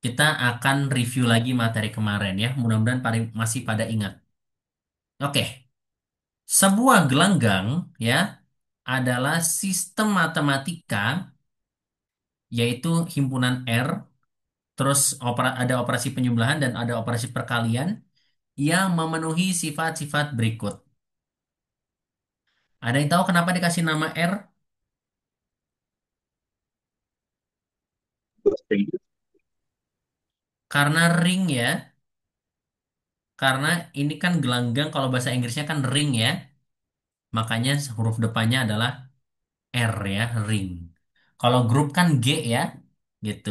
kita akan review lagi materi kemarin ya. Mudah-mudahan masih pada ingat. Oke, sebuah gelanggang ya adalah sistem matematika yaitu himpunan R, terus ada operasi penjumlahan dan ada operasi perkalian yang memenuhi sifat-sifat berikut. Ada yang tahu kenapa dikasih nama R? Karena ring ya. Karena ini kan gelanggang kalau bahasa Inggrisnya kan ring ya. Makanya huruf depannya adalah R ya, ring. Kalau grup kan G ya, gitu.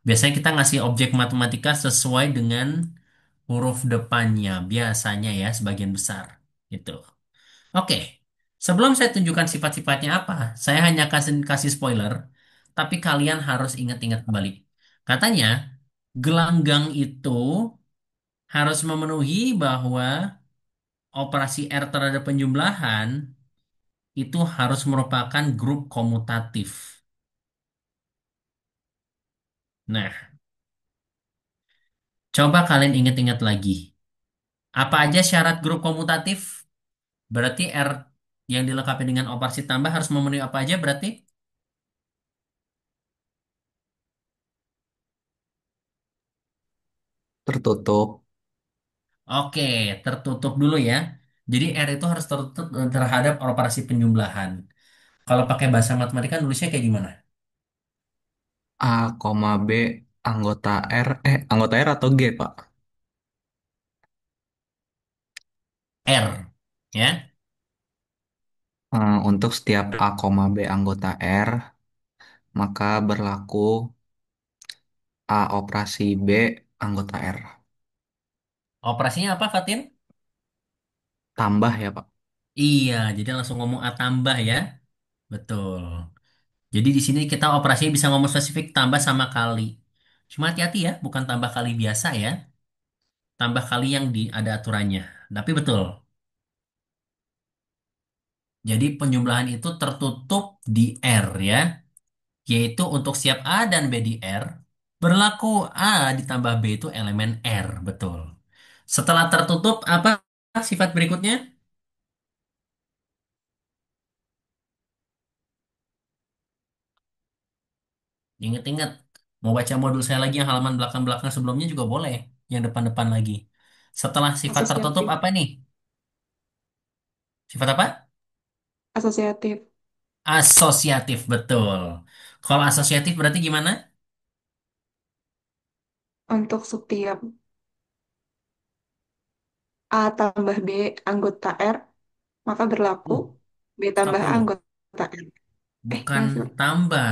Biasanya kita ngasih objek matematika sesuai dengan huruf depannya, biasanya ya, sebagian besar. Gitu. Oke, sebelum saya tunjukkan sifat-sifatnya apa, saya hanya kasih spoiler, tapi kalian harus ingat-ingat kembali. Katanya, gelanggang itu harus memenuhi bahwa operasi R terhadap penjumlahan itu harus merupakan grup komutatif. Nah, coba kalian ingat-ingat lagi. Apa aja syarat grup komutatif? Berarti R yang dilengkapi dengan operasi tambah harus memenuhi apa aja berarti?
Tertutup.
Oke, tertutup dulu ya. Jadi R itu harus tertutup terhadap operasi penjumlahan. Kalau pakai bahasa matematika nulisnya kayak gimana?
A, B anggota R. Anggota R atau G, Pak?
R, ya.
Untuk setiap A, B anggota R, maka berlaku A operasi B anggota R.
Operasinya apa, Fatin?
Tambah ya, Pak.
Iya, jadi langsung ngomong A tambah ya. Betul. Jadi di sini kita operasinya bisa ngomong spesifik tambah sama kali. Cuma hati-hati ya, bukan tambah kali biasa ya. Tambah kali yang ada aturannya. Tapi betul. Jadi penjumlahan itu tertutup di R ya. Yaitu untuk setiap A dan B di R, berlaku A ditambah B itu elemen R. Betul. Setelah tertutup, apa sifat berikutnya? Ingat-ingat. Mau baca modul saya lagi yang halaman belakang-belakang sebelumnya juga boleh. Yang depan-depan lagi. Setelah sifat tertutup
Asosiatif.
apa nih? Sifat apa?
Asosiatif.
Asosiatif, betul. Kalau asosiatif berarti gimana?
Untuk setiap A tambah B anggota R, maka berlaku
Uh,
B
stop
tambah A
dulu.
anggota R.
Bukan
Gimana sih, Pak?
tambah.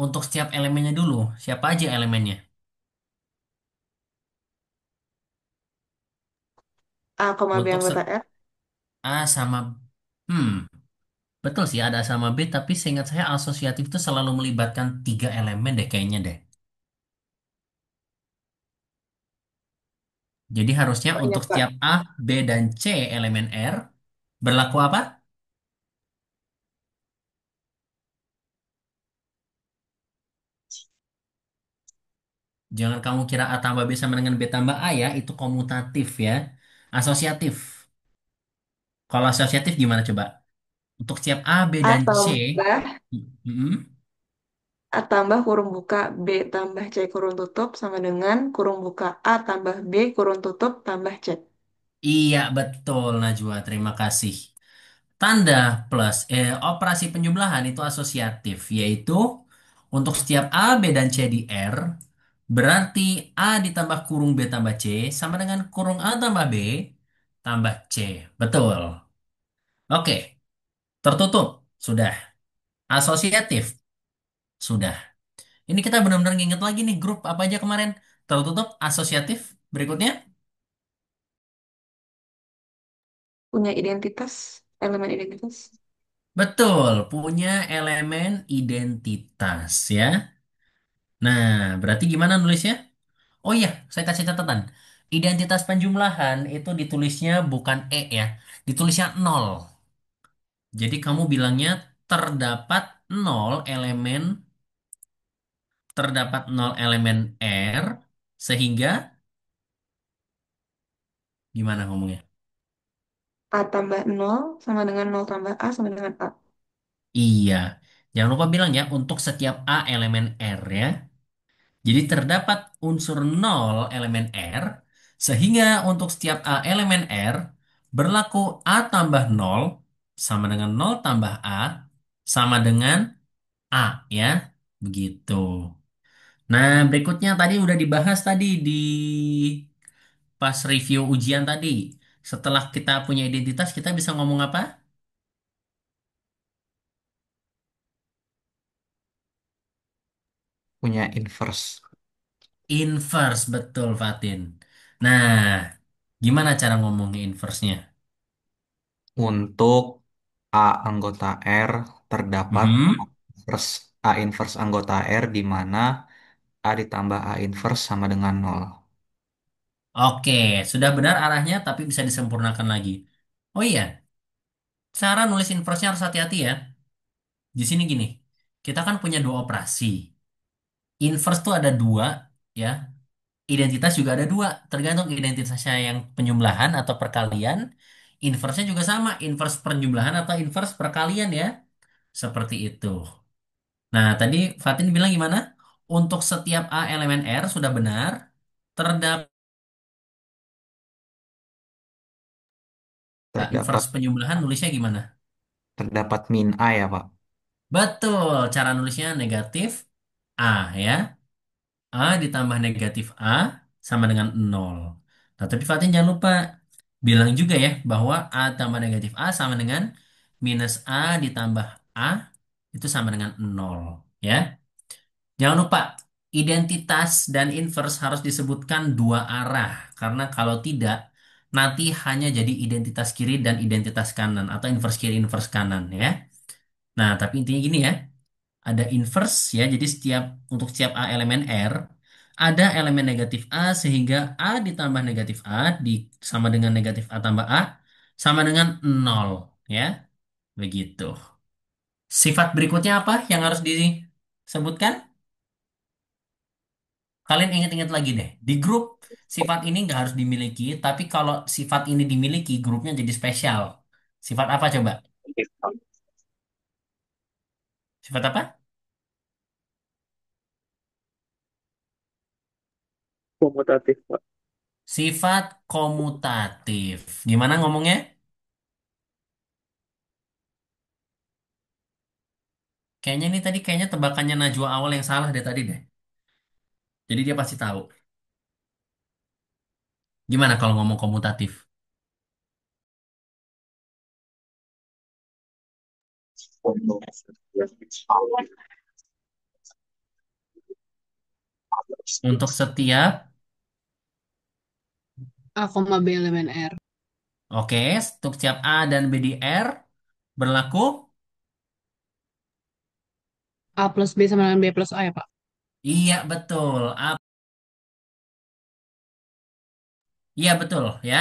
Untuk setiap elemennya dulu. Siapa aja elemennya?
A, B
Untuk
anggota R.
A sama... Hmm, betul sih ada A sama B, tapi seingat saya asosiatif itu selalu melibatkan tiga elemen deh kayaknya deh. Jadi harusnya
Oh iya,
untuk
Pak.
setiap A, B, dan C elemen R, berlaku apa? Jangan kamu kira A tambah B sama dengan B tambah A ya, itu komutatif ya. Asosiatif. Kalau asosiatif gimana coba? Untuk setiap A, B,
A
dan C,
tambah
mm,
A tambah kurung buka B tambah C kurung tutup sama dengan kurung buka A tambah B kurung tutup tambah C.
iya betul Najwa, terima kasih. Tanda plus operasi penjumlahan itu asosiatif, yaitu untuk setiap A, B, dan C di R, berarti A ditambah kurung B tambah C sama dengan kurung A tambah B tambah C. Betul. Oke, tertutup. Sudah. Asosiatif. Sudah. Ini kita benar-benar nginget lagi nih grup apa aja kemarin. Tertutup, asosiatif. Berikutnya.
Punya identitas, elemen identitas.
Betul, punya elemen identitas ya. Nah, berarti gimana nulisnya? Oh iya, saya kasih catatan. Identitas penjumlahan itu ditulisnya bukan E ya, ditulisnya nol. Jadi kamu bilangnya terdapat nol elemen, terdapat nol elemen R, sehingga gimana ngomongnya?
A tambah nol sama dengan nol tambah A sama dengan A.
Iya, jangan lupa bilang ya untuk setiap A elemen R ya. Jadi terdapat unsur nol elemen R, sehingga untuk setiap A elemen R berlaku A tambah nol sama dengan nol tambah A sama dengan A ya. Begitu. Nah, berikutnya tadi udah dibahas tadi di pas review ujian tadi. Setelah kita punya identitas, kita bisa ngomong apa?
Punya inverse.
Inverse, betul Fatin. Nah, gimana cara ngomongnya inverse-nya?
Untuk A anggota R terdapat
Mhm.
A inverse anggota R di mana A ditambah A inverse sama dengan nol.
Oke, sudah benar arahnya, tapi bisa disempurnakan lagi. Oh iya, cara nulis inverse-nya harus hati-hati ya. Di sini gini, kita kan punya dua operasi. Inverse tuh ada dua, ya. Identitas juga ada dua, tergantung identitasnya yang penjumlahan atau perkalian. Inverse-nya juga sama, inverse penjumlahan atau inverse perkalian ya. Seperti itu. Nah, tadi Fatin bilang gimana? Untuk setiap A elemen R sudah benar. Terdapat
Terdapat
inverse penjumlahan nulisnya gimana?
terdapat min A ya, Pak.
Betul, cara nulisnya negatif A ya. A ditambah negatif A sama dengan nol. Nah, tapi Fatin jangan lupa bilang juga ya bahwa A tambah negatif A sama dengan minus A ditambah A itu sama dengan nol ya. Jangan lupa identitas dan inverse harus disebutkan dua arah karena kalau tidak nanti hanya jadi identitas kiri dan identitas kanan atau inverse kiri inverse kanan ya. Nah, tapi intinya gini ya, ada inverse ya. Jadi untuk setiap A elemen R ada elemen negatif A sehingga A ditambah negatif A sama dengan negatif A tambah A sama dengan nol ya. Begitu. Sifat berikutnya apa yang harus disebutkan? Kalian ingat-ingat lagi deh. Di grup sifat ini nggak harus dimiliki, tapi kalau sifat ini dimiliki, grupnya jadi spesial. Sifat apa coba? Sifat apa?
Komutatif, Pak.
Sifat komutatif. Gimana ngomongnya? Kayaknya ini tadi kayaknya tebakannya Najwa awal yang salah deh tadi deh. Jadi dia pasti tahu. Gimana kalau ngomong komutatif? Untuk setiap,
A, B elemen R.
oke, untuk setiap A dan B di R berlaku.
A plus B sama dengan B plus A ya, Pak?
Iya betul. Iya betul ya.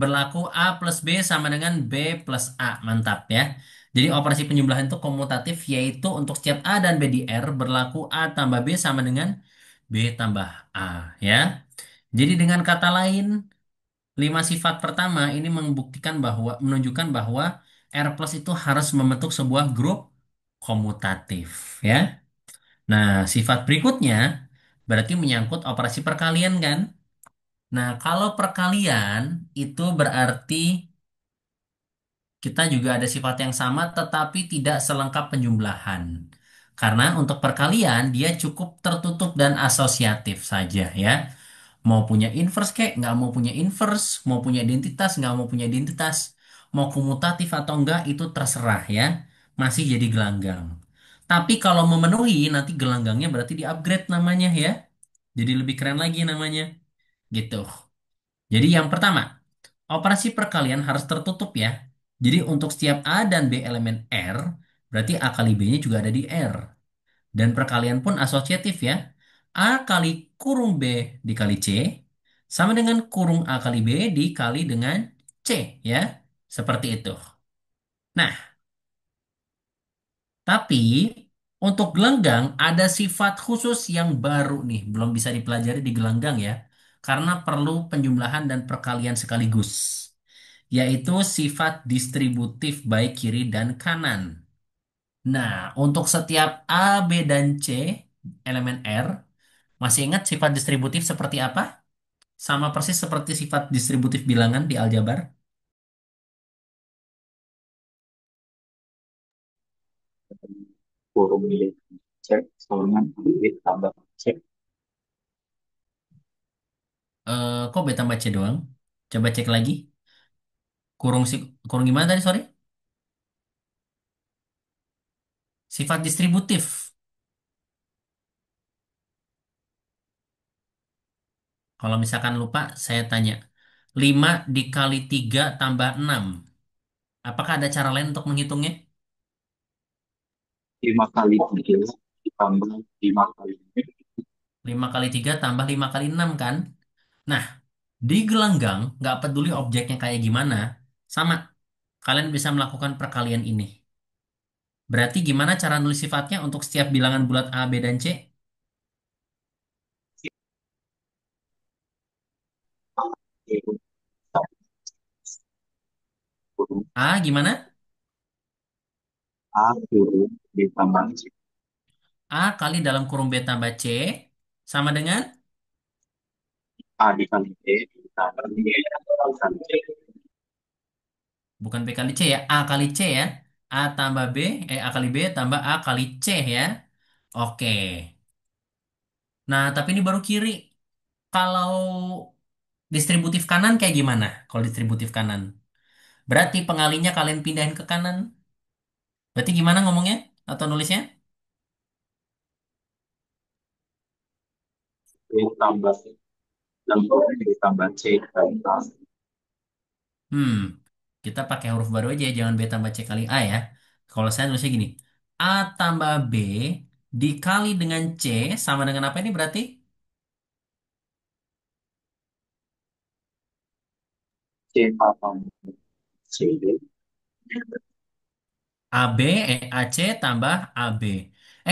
Berlaku A plus B sama dengan B plus A. Mantap ya. Jadi operasi penjumlahan itu komutatif yaitu untuk setiap A dan B di R berlaku A tambah B sama dengan B tambah A ya. Jadi dengan kata lain, 5 sifat pertama ini menunjukkan bahwa R plus itu harus membentuk sebuah grup komutatif ya. Nah, sifat berikutnya berarti menyangkut operasi perkalian kan? Nah, kalau perkalian itu berarti kita juga ada sifat yang sama tetapi tidak selengkap penjumlahan. Karena untuk perkalian dia cukup tertutup dan asosiatif saja ya. Mau punya inverse kek, nggak mau punya inverse, mau punya identitas, nggak mau punya identitas, mau komutatif atau enggak itu terserah ya. Masih jadi gelanggang. Tapi kalau memenuhi nanti gelanggangnya berarti di-upgrade namanya ya. Jadi lebih keren lagi namanya. Gitu. Jadi yang pertama, operasi perkalian harus tertutup ya. Jadi untuk setiap A dan B elemen R, berarti A kali B-nya juga ada di R. Dan perkalian pun asosiatif ya. A kali kurung B dikali C, sama dengan kurung A kali B dikali dengan C ya. Seperti itu. Nah, tapi untuk gelanggang ada sifat khusus yang baru nih. Belum bisa dipelajari di gelanggang ya. Karena perlu penjumlahan dan perkalian sekaligus, yaitu sifat distributif baik kiri dan kanan. Nah, untuk setiap A, B, dan C elemen R, masih ingat sifat distributif seperti apa? Sama persis seperti sifat distributif bilangan di aljabar.
Kurung B cek sama dengan B tambah C.
Kok B tambah C doang? Coba cek lagi. Kurung gimana tadi, sorry? Sifat distributif. Kalau misalkan lupa, saya tanya. 5 dikali 3 tambah 6. Apakah ada cara lain untuk menghitungnya?
5 kali 3 ditambah 5 kali
5 kali 3 tambah 5 kali 6 kan? Nah, di gelanggang, nggak peduli objeknya kayak gimana, sama. Kalian bisa melakukan perkalian ini. Berarti gimana cara nulis sifatnya untuk setiap bilangan bulat A, B, dan C?
kurung
A gimana?
A kurung B tambah C.
A kali dalam kurung B tambah C sama dengan,
A dikali B ditambah B dikali C.
bukan B kali C ya, A kali C ya. A tambah B, A kali B tambah A kali C ya. Oke. Nah, tapi ini baru kiri. Kalau distributif kanan kayak gimana? Kalau distributif kanan. Berarti pengalinya kalian pindahin ke kanan. Berarti gimana ngomongnya? Atau nulisnya?
B tambah dalam kurung B tambah C kali A.
Hmm, kita pakai huruf baru aja, jangan B tambah C kali A ya. Kalau saya nulisnya gini, A tambah B dikali dengan C sama dengan apa ini berarti?
C A tambah C B.
AB, AC tambah AB.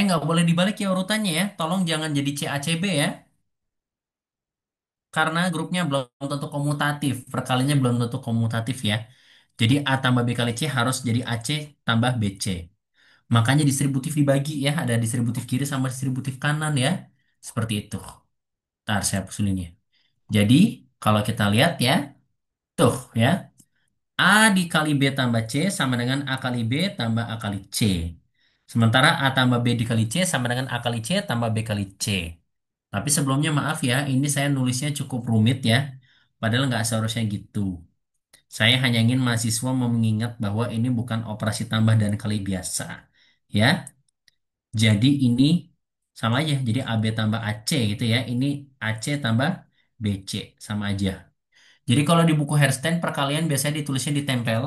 Nggak boleh dibalik ya urutannya ya. Tolong jangan jadi CACB ya. Karena grupnya belum tentu komutatif. Perkalinya belum tentu komutatif ya. Jadi A tambah B kali C harus jadi AC tambah BC. Makanya distributif dibagi ya. Ada distributif kiri sama distributif kanan ya. Seperti itu. Ntar saya susunnya. Jadi kalau kita lihat ya. Tuh ya. A dikali B tambah C sama dengan A kali B tambah A kali C. Sementara A tambah B dikali C sama dengan A kali C tambah B kali C. Tapi sebelumnya maaf ya, ini saya nulisnya cukup rumit ya. Padahal nggak seharusnya gitu. Saya hanya ingin mahasiswa mengingat bahwa ini bukan operasi tambah dan kali biasa. Ya, jadi ini sama aja. Jadi AB tambah AC gitu ya. Ini AC tambah BC sama aja. Jadi kalau di buku Herstein perkalian biasanya ditulisnya ditempel,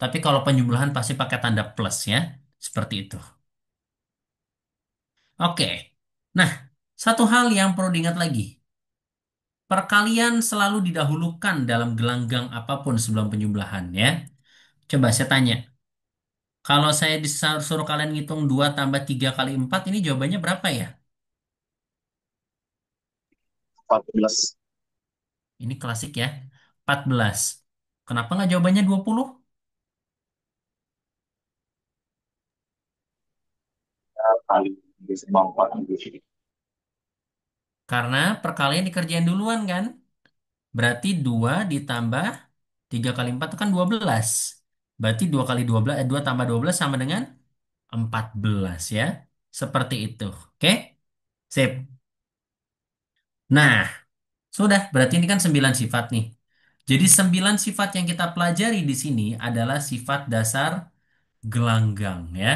tapi kalau penjumlahan pasti pakai tanda plus ya, seperti itu. Oke. Nah, satu hal yang perlu diingat lagi, perkalian selalu didahulukan dalam gelanggang apapun sebelum penjumlahan ya. Coba saya tanya, kalau saya disuruh kalian ngitung 2 tambah 3 kali 4, ini jawabannya berapa ya?
14.
Ini klasik ya. 14. Kenapa nggak jawabannya 20?
Kali sama 4 gitu.
Karena perkalian dikerjain duluan kan. Berarti 2 ditambah 3 kali 4 itu kan 12. Berarti 2 kali 12, 2 tambah 12 sama dengan 14 ya. Seperti itu. Oke? Sip. Nah, sudah. Berarti ini kan 9 sifat nih. Jadi 9 sifat yang kita pelajari di sini adalah sifat dasar gelanggang ya.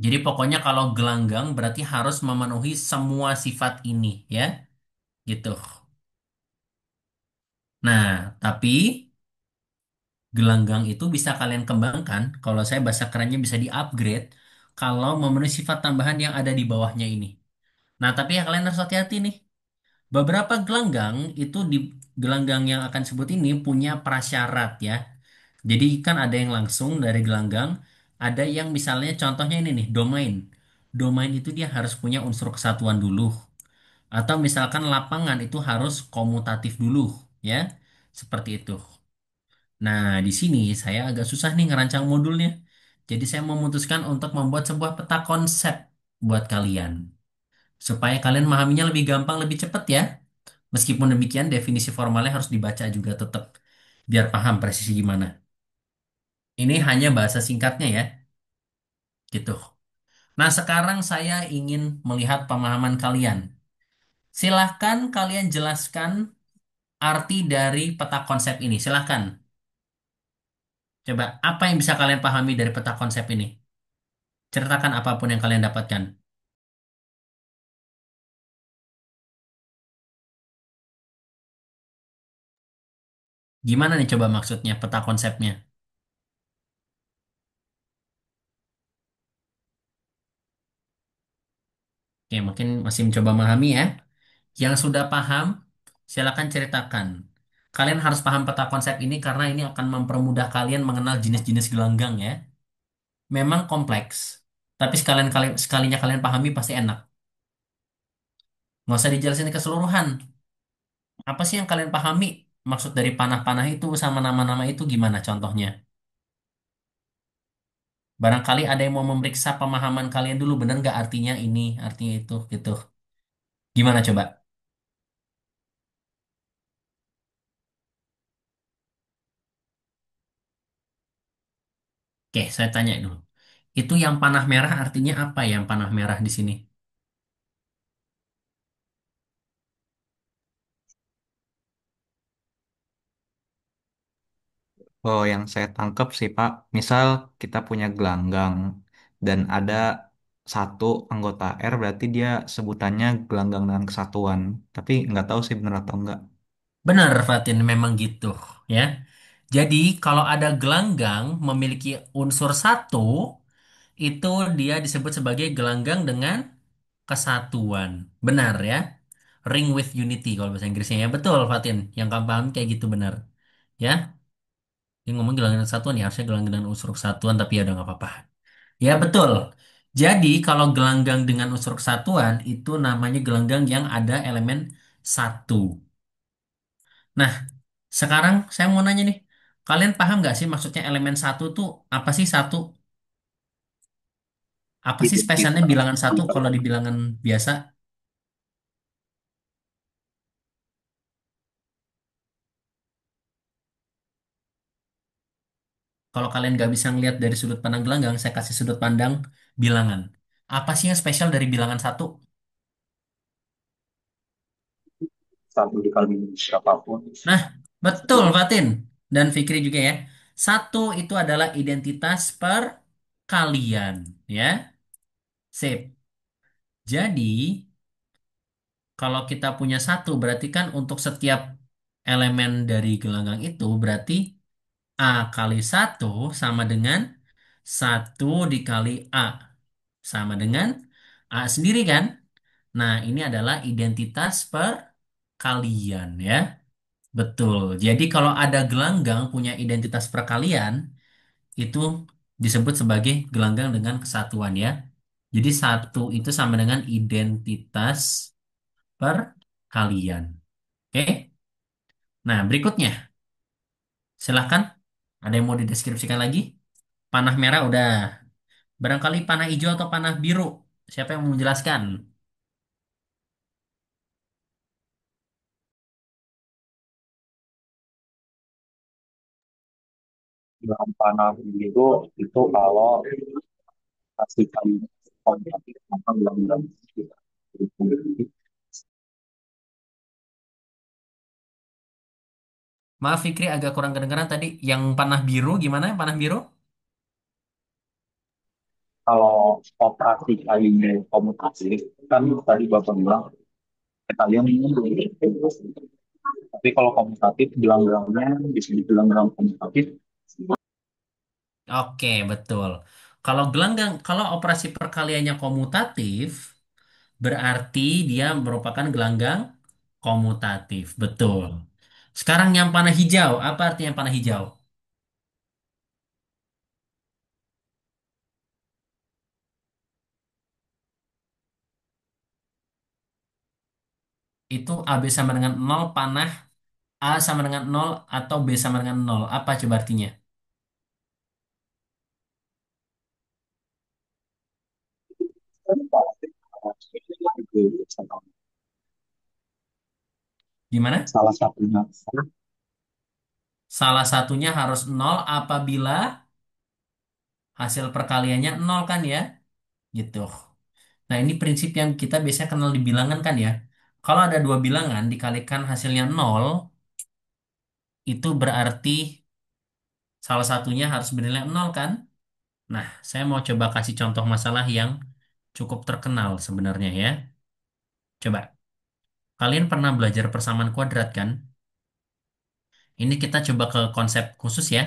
Jadi pokoknya kalau gelanggang berarti harus memenuhi semua sifat ini ya. Gitu. Nah, tapi gelanggang itu bisa kalian kembangkan. Kalau saya bahasa kerennya bisa di-upgrade kalau memenuhi sifat tambahan yang ada di bawahnya ini. Nah, tapi ya kalian harus hati-hati nih. Beberapa gelanggang itu di gelanggang yang akan sebut ini punya prasyarat ya. Jadi kan ada yang langsung dari gelanggang, ada yang misalnya contohnya ini nih, domain. Domain itu dia harus punya unsur kesatuan dulu. Atau misalkan lapangan itu harus komutatif dulu ya. Seperti itu. Nah, di sini saya agak susah nih ngerancang modulnya. Jadi saya memutuskan untuk membuat sebuah peta konsep buat kalian. Supaya kalian memahaminya lebih gampang, lebih cepat ya. Meskipun demikian, definisi formalnya harus dibaca juga tetap. Biar paham presisi gimana. Ini hanya bahasa singkatnya ya, gitu. Nah, sekarang saya ingin melihat pemahaman kalian. Silahkan kalian jelaskan arti dari peta konsep ini. Silahkan. Coba, apa yang bisa kalian pahami dari peta konsep ini? Ceritakan apapun yang kalian dapatkan. Gimana nih coba maksudnya peta konsepnya? Oke, mungkin masih mencoba memahami ya. Yang sudah paham, silakan ceritakan. Kalian harus paham peta konsep ini karena ini akan mempermudah kalian mengenal jenis-jenis gelanggang ya. Memang kompleks, tapi sekalinya kalian pahami pasti enak. Nggak usah dijelasin keseluruhan. Apa sih yang kalian pahami? Maksud dari panah-panah itu sama nama-nama itu gimana contohnya? Barangkali ada yang mau memeriksa pemahaman kalian dulu, bener nggak artinya ini, artinya itu, gitu. Gimana coba? Oke, saya tanya dulu. Itu yang panah merah artinya apa yang panah merah di sini?
Oh, yang saya tangkap sih Pak, misal kita punya gelanggang dan ada satu anggota R berarti dia sebutannya gelanggang dengan kesatuan. Tapi nggak tahu sih benar atau enggak.
Benar, Fatin, memang gitu ya. Jadi kalau ada gelanggang memiliki unsur satu, itu dia disebut sebagai gelanggang dengan kesatuan. Benar ya. Ring with unity kalau bahasa Inggrisnya ya. Betul, Fatin. Yang kamu paham kayak gitu benar. Ya, yang ngomong gelanggang dengan kesatuan ya harusnya gelanggang dengan unsur kesatuan tapi ya udah nggak apa-apa. Ya, betul. Jadi kalau gelanggang dengan unsur kesatuan itu namanya gelanggang yang ada elemen satu. Nah, sekarang saya mau nanya nih, kalian paham nggak sih maksudnya elemen satu tuh apa sih satu? Apa sih spesialnya bilangan satu kalau di bilangan biasa? Kalau kalian nggak bisa ngelihat dari sudut pandang gelanggang, saya kasih sudut pandang bilangan. Apa sih yang spesial dari bilangan satu?
Satu dikali berapapun.
Nah, betul Fatin dan Fikri juga ya. Satu itu adalah identitas perkalian, ya. Sip. Jadi, kalau kita punya satu, berarti kan untuk setiap elemen dari gelanggang itu, berarti A kali satu sama dengan satu dikali A. Sama dengan A sendiri kan? Nah, ini adalah identitas perkalian ya. Betul. Jadi kalau ada gelanggang punya identitas perkalian, itu disebut sebagai gelanggang dengan kesatuan ya. Jadi satu itu sama dengan identitas perkalian. kalian. Oke? Nah, berikutnya. Silahkan. Ada yang mau dideskripsikan lagi? Panah merah udah. Barangkali panah hijau atau panah biru. Siapa yang mau menjelaskan?
Dalam panah itu kalau kasih kali kontak maka bilang-bilang kita.
Maaf Fikri agak kurang kedengaran tadi. Yang panah biru gimana? Panah biru?
Kalau operasi kalinya komutasi kan tadi bapak bilang kalian ini, tapi kalau komutatif bilang-bilangnya bisa dibilang bilang komutatif.
Oke, betul. Kalau gelanggang, kalau operasi perkaliannya komutatif, berarti dia merupakan gelanggang komutatif. Betul. Sekarang yang panah hijau, apa artinya panah hijau? Itu AB sama dengan nol panah A sama dengan nol atau B sama dengan nol. Apa coba artinya? Gimana?
Salah satunya.
Salah satunya harus nol apabila hasil perkaliannya nol kan ya? Gitu. Nah ini prinsip yang kita biasanya kenal di bilangan kan ya. Kalau ada dua bilangan dikalikan hasilnya nol, itu berarti salah satunya harus bernilai nol kan? Nah, saya mau coba kasih contoh masalah yang cukup terkenal sebenarnya ya. Coba, kalian pernah belajar persamaan kuadrat kan? Ini kita coba ke konsep khusus ya.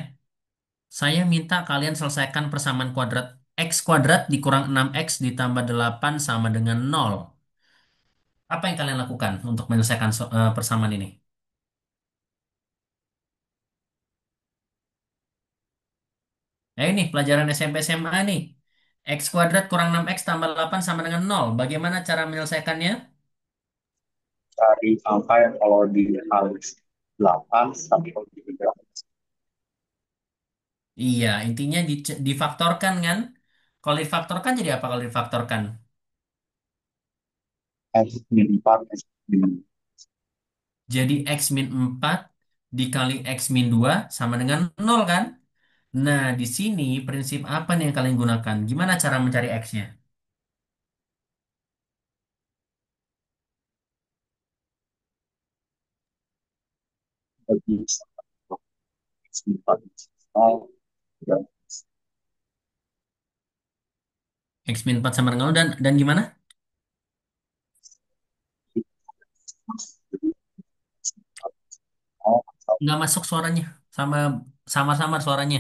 Saya minta kalian selesaikan persamaan kuadrat x kuadrat dikurang 6x ditambah 8 sama dengan nol. Apa yang kalian lakukan untuk menyelesaikan persamaan ini? Ini pelajaran SMP SMA nih. X kuadrat kurang 6x tambah 8 sama dengan nol. Bagaimana cara menyelesaikannya?
Cari angka yang kalau dikali 8 sampai kalau dikali
Iya, intinya difaktorkan kan? Kalau difaktorkan jadi apa kalau difaktorkan?
X min 4 X min
Jadi X min 4 dikali X min 2 sama dengan nol kan? Nah, di sini prinsip apa nih yang kalian gunakan? Gimana cara mencari X-nya?
bagi X min 4 nol dan
X min 4 sama dengan nol dan gimana?
nol
Nggak masuk suaranya. Sama sama-sama suaranya.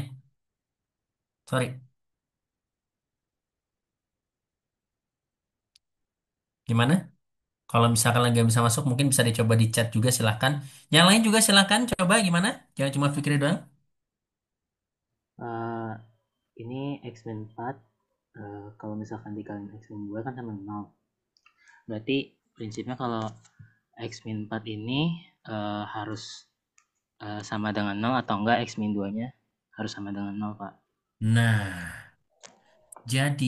Sorry. Gimana? Kalau misalkan lagi nggak bisa masuk, mungkin bisa dicoba di chat juga silahkan. Yang lain juga silahkan coba gimana? Jangan cuma Fikri doang.
Eh, ini X min 4, kalau misalkan dikaliin X min 2 kan sama 0. Berarti prinsipnya kalau X min 4 ini harus sama dengan 0 atau enggak X min 2 nya harus sama dengan 0, Pak.
Nah, jadi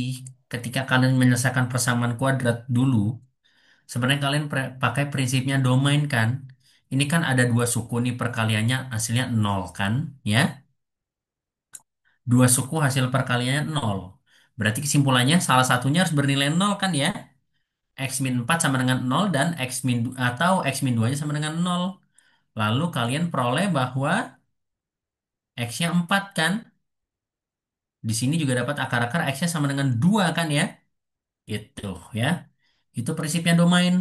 ketika kalian menyelesaikan persamaan kuadrat dulu, sebenarnya kalian pakai prinsipnya domain kan? Ini kan ada dua suku nih perkaliannya hasilnya nol kan? Ya, dua suku hasil perkaliannya nol. Berarti kesimpulannya salah satunya harus bernilai nol kan ya? X min 4 sama dengan nol dan atau X min 2 nya sama dengan nol. Lalu kalian peroleh bahwa X-nya 4 kan? Di sini juga dapat akar-akar X-nya sama dengan 2 kan ya? Itu ya. Itu prinsipnya domain.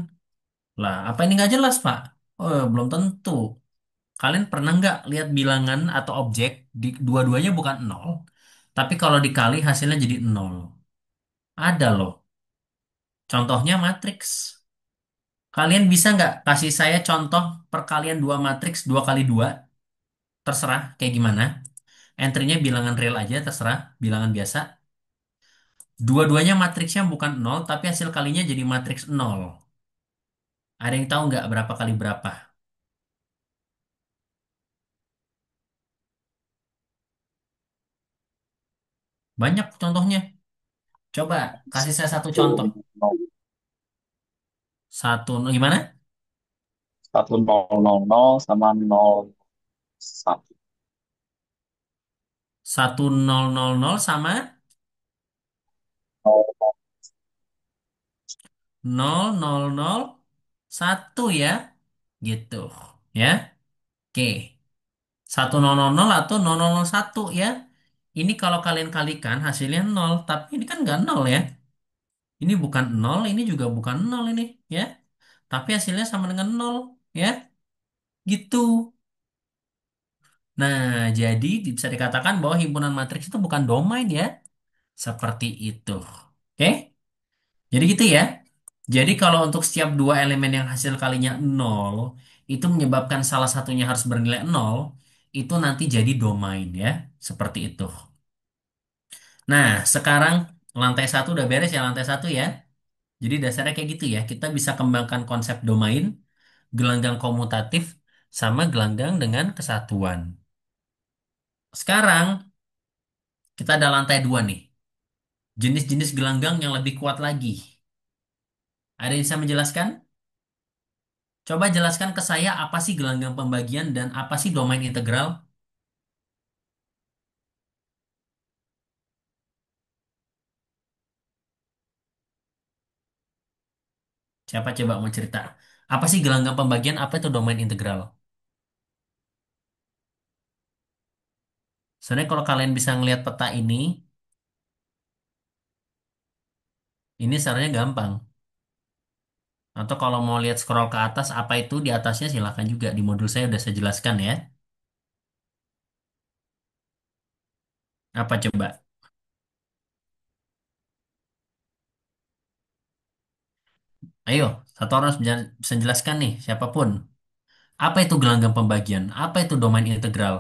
Lah, apa ini nggak jelas, Pak? Oh, belum tentu. Kalian pernah nggak lihat bilangan atau objek di dua-duanya bukan nol, tapi kalau dikali hasilnya jadi nol? Ada loh. Contohnya matriks. Kalian bisa nggak kasih saya contoh perkalian dua matriks 2 kali 2? Terserah kayak gimana. Entry-nya bilangan real aja, terserah. Bilangan biasa. Dua-duanya matriksnya bukan nol, tapi hasil kalinya jadi matriks nol. Ada yang tahu nggak berapa kali berapa? Banyak contohnya. Coba kasih saya satu contoh. Satu, gimana?
1000 sama 01.
1000 sama 0001 ya. Gitu. Ya. Oke. 1000 atau 0001 ya. Ini kalau kalian kalikan hasilnya nol, tapi ini kan nggak nol ya. Ini bukan nol, ini juga bukan nol ini ya. Tapi hasilnya sama dengan nol ya. Gitu. Nah, jadi bisa dikatakan bahwa himpunan matriks itu bukan domain ya. Seperti itu. Oke? Jadi gitu ya. Jadi kalau untuk setiap dua elemen yang hasil kalinya nol, itu menyebabkan salah satunya harus bernilai nol, itu nanti jadi domain ya. Seperti itu. Nah, sekarang lantai satu udah beres ya, lantai satu ya. Jadi dasarnya kayak gitu ya. Kita bisa kembangkan konsep domain, gelanggang komutatif, sama gelanggang dengan kesatuan. Sekarang kita ada lantai dua nih. Jenis-jenis gelanggang yang lebih kuat lagi. Ada yang bisa menjelaskan? Coba jelaskan ke saya apa sih gelanggang pembagian dan apa sih domain integral? Siapa coba mau cerita? Apa sih gelanggang pembagian? Apa itu domain integral? Sebenarnya kalau kalian bisa ngelihat peta ini sebenarnya gampang. Atau kalau mau lihat scroll ke atas, apa itu di atasnya silahkan juga. Di modul saya udah saya jelaskan ya. Apa coba? Ayo, satu orang harus bisa jelaskan nih, siapapun. Apa itu gelanggang pembagian? Apa itu domain integral?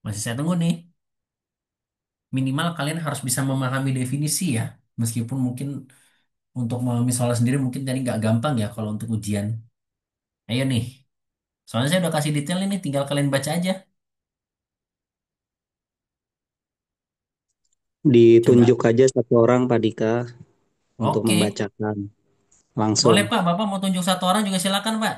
Masih saya tunggu nih. Minimal kalian harus bisa memahami definisi ya. Meskipun mungkin untuk memahami soal sendiri mungkin tadi nggak gampang ya kalau untuk ujian. Ayo nih. Soalnya saya udah kasih detail ini, tinggal kalian baca aja.
Ditunjuk
Coba.
aja satu orang Pak Dika untuk
Oke.
membacakan langsung.
Boleh Pak, Bapak mau tunjuk satu orang juga silakan Pak.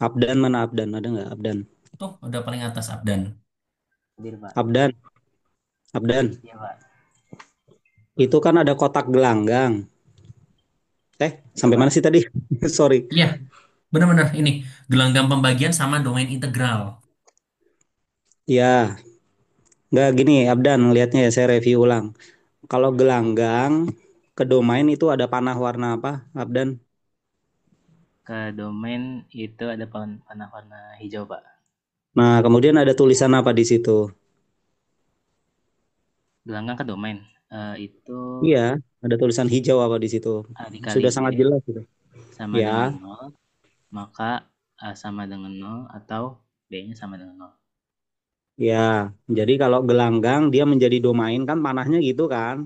Abdan mana Abdan? Ada nggak Abdan?
Tuh, udah paling atas Abdan.
Hadir, Pak.
Abdan, Abdan.
Iya, Pak.
Itu kan ada kotak gelanggang.
Iya,
Sampai
Pak.
mana sih tadi? Sorry.
Iya, benar-benar ini. Gelanggang pembagian sama domain integral.
Ya, nggak gini Abdan ngelihatnya ya saya review ulang. Kalau gelanggang ke domain itu ada panah warna apa, Abdan?
Ke domain itu ada panah warna hijau, Pak.
Nah, kemudian ada tulisan apa di situ?
Gelanggang ke domain. Itu
Iya, ada tulisan hijau apa di situ?
A dikali
Sudah
B
sangat jelas gitu.
sama
Ya,
dengan nol, maka A sama dengan nol atau B-nya sama dengan nol.
ya. Jadi kalau gelanggang dia menjadi domain kan panahnya gitu kan?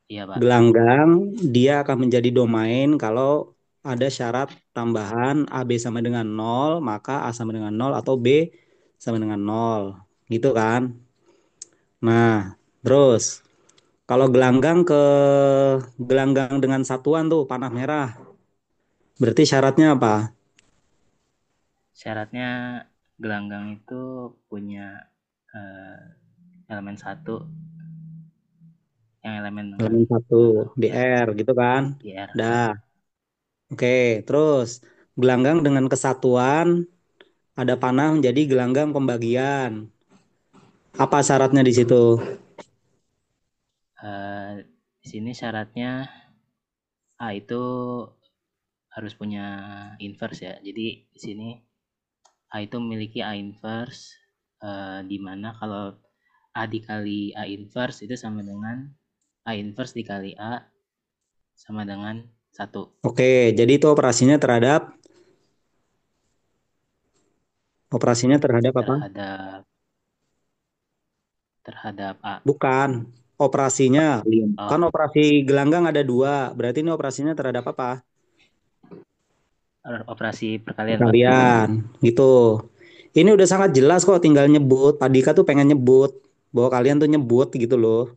Iya, Pak.
Gelanggang dia akan menjadi domain kalau ada syarat tambahan AB sama dengan nol, maka A sama dengan nol atau B sama dengan nol. Gitu kan? Nah, terus kalau gelanggang ke gelanggang dengan satuan tuh panah merah. Berarti syaratnya apa?
Syaratnya gelanggang itu punya eh, elemen satu yang elemen dengan
Elemen satu di R gitu kan?
di R.
Dah. Oke, terus gelanggang dengan kesatuan ada panah menjadi gelanggang pembagian. Apa syaratnya di situ?
Di sini syaratnya A itu harus punya inverse ya. Jadi di sini A itu memiliki A inverse, di mana kalau A dikali A inverse itu sama dengan A inverse dikali A sama dengan 1.
Oke, jadi itu operasinya terhadap apa?
Terhadap terhadap A.
Bukan. Operasinya.
Oh,
Kan operasi gelanggang ada dua. Berarti ini operasinya terhadap apa?
operasi perkalian, Pak.
Kalian. Gitu. Ini udah sangat jelas kok, tinggal nyebut. Pak Dika tuh pengen nyebut. Bahwa kalian tuh nyebut gitu loh.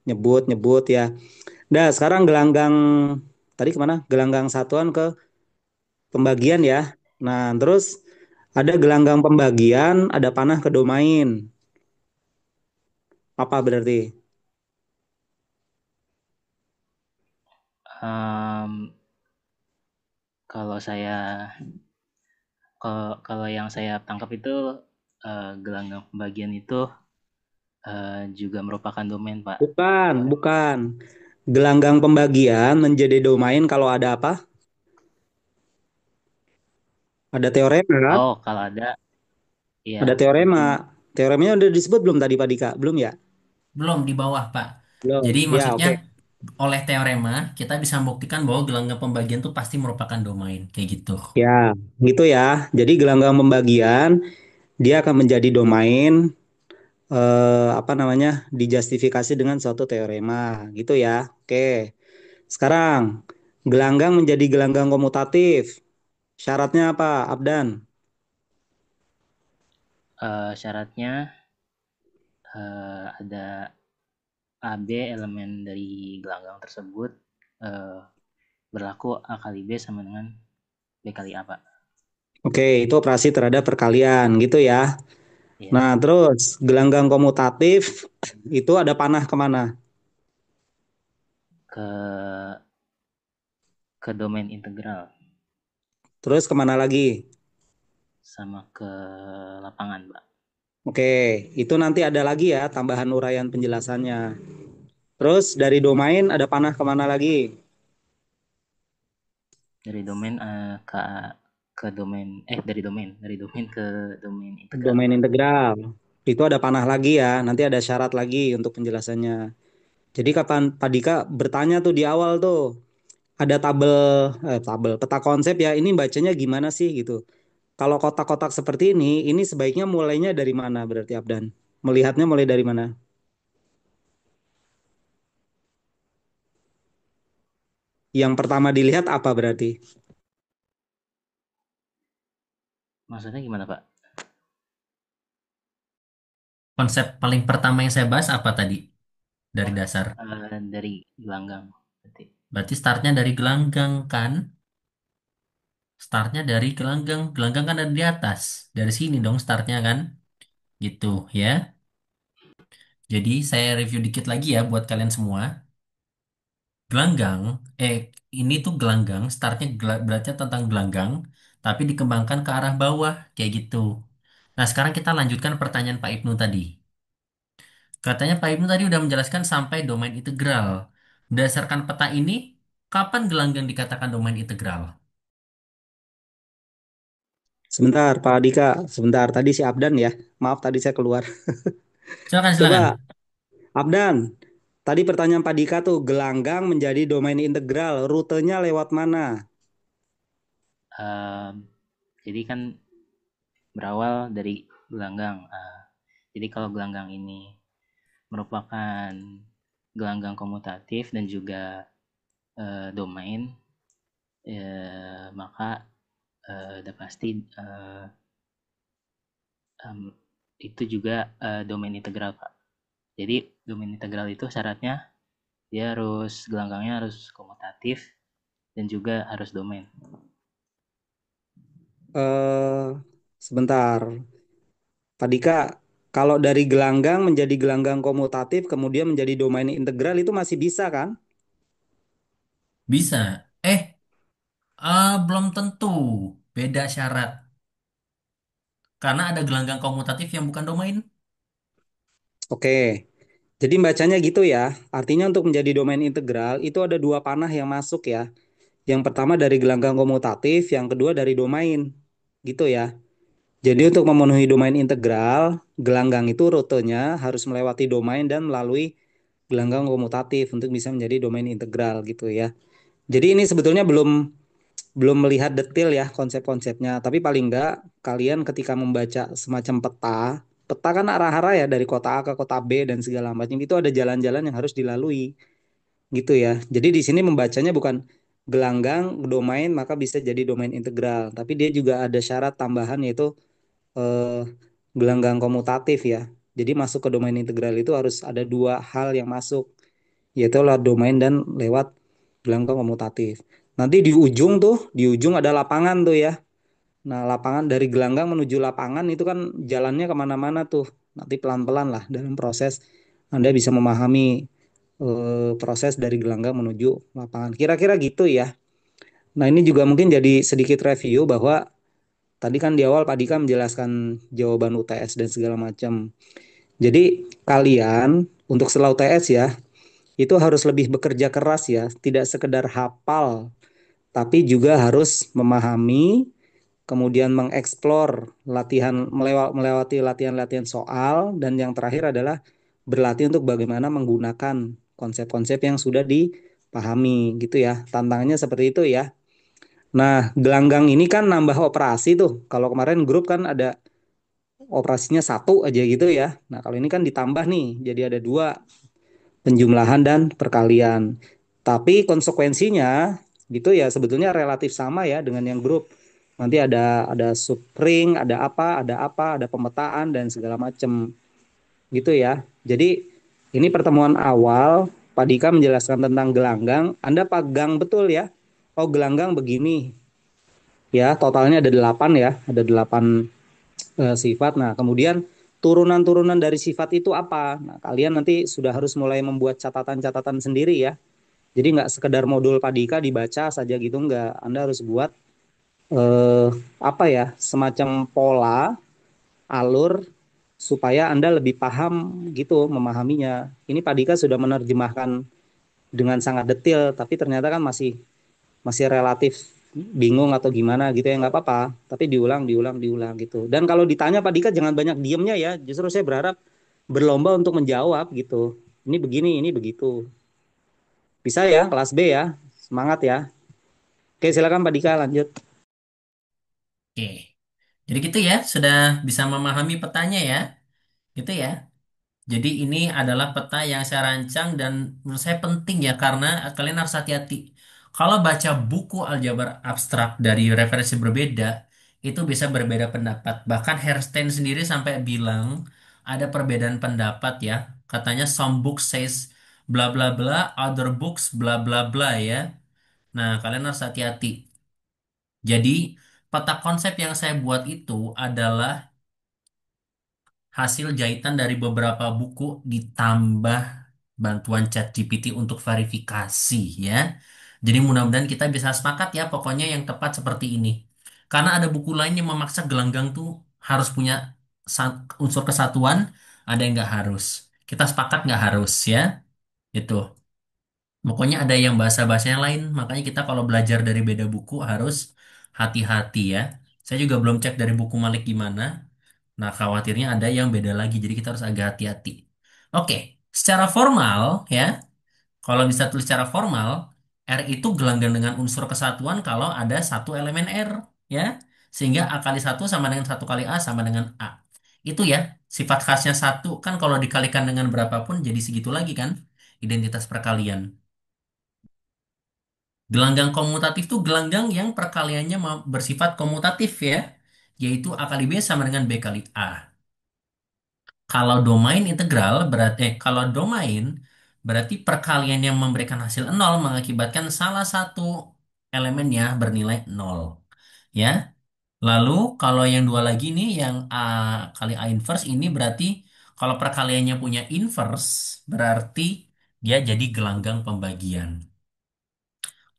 Nyebut, nyebut ya. Nah, sekarang gelanggang tadi kemana? Gelanggang satuan ke pembagian ya. Nah, terus ada gelanggang pembagian, ada panah ke domain. Apa berarti?
Em, kalau saya kalau yang saya tangkap itu gelanggang pembagian itu juga merupakan domain, Pak.
Bukan, bukan. Gelanggang pembagian menjadi domain kalau ada apa? Ada teorema kan?
Oh, kalau ada, ya
Ada teorema.
mungkin
Teoremanya udah disebut belum tadi Pak Dika? Belum ya?
Belum di bawah, Pak. Jadi
Belum. Ya,
maksudnya
oke.
oleh teorema kita bisa membuktikan bahwa gelanggang pembagian itu pasti merupakan domain kayak gitu.
Ya, gitu ya. Jadi gelanggang pembagian dia akan menjadi domain apa namanya? Dijustifikasi dengan suatu teorema, gitu ya. Oke. Sekarang gelanggang menjadi gelanggang komutatif. Syaratnya apa, Abdan?
syaratnya ada AB elemen dari gelanggang tersebut eh, berlaku A kali B sama dengan B kali A, Pak.
Oke, itu operasi terhadap perkalian, gitu ya.
Ya,
Nah, terus gelanggang komutatif itu ada panah kemana?
ke ke domain integral
Terus kemana lagi?
sama ke lapangan, Pak.
Oke, itu nanti ada lagi ya tambahan uraian penjelasannya. Terus dari domain ada panah kemana lagi?
Dari domain dari domain ke domain integral,
Domain
Pak.
integral. Itu ada panah lagi ya, nanti ada syarat lagi untuk penjelasannya. Jadi kapan Pak Dika bertanya tuh di awal tuh, ada tabel peta konsep ya, ini bacanya gimana sih gitu. Kalau kotak-kotak seperti ini sebaiknya mulainya dari mana berarti Abdan? Melihatnya mulai dari mana? Yang pertama dilihat apa berarti?
Maksudnya gimana, Pak?
Konsep paling pertama yang saya bahas apa tadi dari dasar?
Dari gelanggang. Berarti.
Berarti startnya dari gelanggang kan? Startnya dari gelanggang. Gelanggang kan ada di atas. Dari sini dong startnya kan? Gitu ya. Jadi saya review dikit lagi ya buat kalian semua. Gelanggang, eh ini tuh gelanggang, startnya berarti tentang gelanggang, tapi dikembangkan ke arah bawah kayak gitu. Nah sekarang kita lanjutkan pertanyaan Pak Ibnu tadi. Katanya Pak Ibnu tadi udah menjelaskan sampai domain integral. Berdasarkan peta ini, kapan gelanggang dikatakan domain integral?
Sebentar, Pak Dika, sebentar. Tadi si Abdan ya. Maaf tadi saya keluar.
Silakan, silakan.
Coba, Abdan. Tadi pertanyaan Pak Dika tuh, gelanggang menjadi domain integral. Rutenya lewat mana?
Em, jadi kan berawal dari gelanggang. Jadi kalau gelanggang ini merupakan gelanggang komutatif dan juga domain, maka udah pasti em, itu juga domain integral, Pak. Jadi domain integral itu syaratnya dia harus gelanggangnya harus komutatif dan juga harus domain.
Eh, sebentar. Pak Dika, kalau dari gelanggang menjadi gelanggang komutatif, kemudian menjadi domain integral itu masih bisa kan?
Bisa. Belum tentu. Beda syarat. Karena ada gelanggang komutatif yang bukan domain.
Oke, jadi bacanya gitu ya. Artinya untuk menjadi domain integral itu ada dua panah yang masuk ya. Yang pertama dari gelanggang komutatif, yang kedua dari domain. Gitu ya. Jadi untuk memenuhi domain integral, gelanggang itu rutenya harus melewati domain dan melalui gelanggang komutatif untuk bisa menjadi domain integral gitu ya. Jadi ini sebetulnya belum belum melihat detail ya konsep-konsepnya, tapi paling enggak kalian ketika membaca semacam peta peta kan arah-arah ya dari kota A ke kota B dan segala macam itu ada jalan-jalan yang harus dilalui gitu ya. Jadi di sini membacanya bukan gelanggang domain maka bisa jadi domain integral, tapi dia juga ada syarat tambahan yaitu eh, gelanggang komutatif ya. Jadi masuk ke domain integral itu harus ada dua hal yang masuk, yaitu lewat domain dan lewat gelanggang komutatif. Nanti di ujung ada lapangan tuh ya. Nah, lapangan dari gelanggang menuju lapangan itu kan jalannya kemana-mana tuh. Nanti pelan-pelan lah dalam proses Anda bisa memahami proses dari gelanggang menuju lapangan. Kira-kira gitu ya. Nah, ini juga mungkin jadi sedikit review bahwa tadi kan di awal Pak Dika menjelaskan jawaban UTS dan segala macam. Jadi kalian untuk setelah UTS ya, itu harus lebih bekerja keras ya, tidak sekedar hafal, tapi juga harus memahami, kemudian mengeksplor latihan melewati latihan-latihan soal dan yang terakhir adalah berlatih untuk bagaimana menggunakan konsep-konsep yang sudah dipahami gitu ya. Tantangannya seperti itu ya. Nah, gelanggang ini kan nambah operasi tuh. Kalau kemarin grup kan ada operasinya satu aja gitu ya. Nah, kalau ini kan ditambah nih, jadi ada dua penjumlahan dan perkalian. Tapi konsekuensinya gitu ya sebetulnya relatif sama ya dengan yang grup. Nanti ada subring, ada pemetaan dan segala macam gitu ya. Jadi ini pertemuan awal Pak Dika menjelaskan tentang gelanggang. Anda pegang betul ya. Oh, gelanggang begini ya. Totalnya ada 8 ya. Ada 8 sifat. Nah, kemudian turunan-turunan dari sifat itu apa? Nah, kalian nanti sudah harus mulai membuat catatan-catatan sendiri ya. Jadi nggak sekedar modul Padika dibaca saja gitu, nggak. Anda harus buat apa ya, semacam pola, alur, supaya Anda lebih paham gitu memahaminya. Ini Padika sudah menerjemahkan dengan sangat detail, tapi ternyata kan masih masih relatif bingung atau gimana gitu ya nggak apa-apa tapi diulang gitu dan kalau ditanya Pak Dika jangan banyak diemnya ya justru saya berharap berlomba untuk menjawab gitu ini begini ini begitu bisa ya kelas B ya semangat ya oke silakan Pak Dika lanjut.
Oke. Jadi gitu ya, sudah bisa memahami petanya ya. Gitu ya. Jadi ini adalah peta yang saya rancang dan menurut saya penting ya karena kalian harus hati-hati. Kalau baca buku aljabar abstrak dari referensi berbeda, itu bisa berbeda pendapat. Bahkan Herstein sendiri sampai bilang ada perbedaan pendapat ya. Katanya some book says bla bla bla, other books bla bla bla ya. Nah, kalian harus hati-hati. Jadi, peta konsep yang saya buat itu adalah hasil jahitan dari beberapa buku ditambah bantuan ChatGPT untuk verifikasi ya. Jadi mudah-mudahan kita bisa sepakat ya pokoknya yang tepat seperti ini. Karena ada buku lain yang memaksa gelanggang tuh harus punya unsur kesatuan, ada yang nggak harus. Kita sepakat nggak harus ya. Itu. Pokoknya ada yang bahasa-bahasanya lain, makanya kita kalau belajar dari beda buku harus hati-hati ya. Saya juga belum cek dari buku Malik gimana. Nah, khawatirnya ada yang beda lagi, jadi kita harus agak hati-hati. Oke, secara formal ya, kalau bisa tulis secara formal, R itu gelanggang dengan unsur kesatuan kalau ada satu elemen R, ya. Sehingga A kali satu sama dengan satu kali A sama dengan A. Itu ya, sifat khasnya satu kan kalau dikalikan dengan berapapun jadi segitu lagi kan, identitas perkalian. Gelanggang komutatif itu gelanggang yang perkaliannya bersifat komutatif ya, yaitu A kali B sama dengan B kali A. Kalau domain integral berarti kalau domain berarti perkalian yang memberikan hasil nol mengakibatkan salah satu elemennya bernilai nol. Ya. Lalu kalau yang dua lagi nih yang A kali A inverse ini berarti kalau perkaliannya punya inverse berarti dia jadi gelanggang pembagian.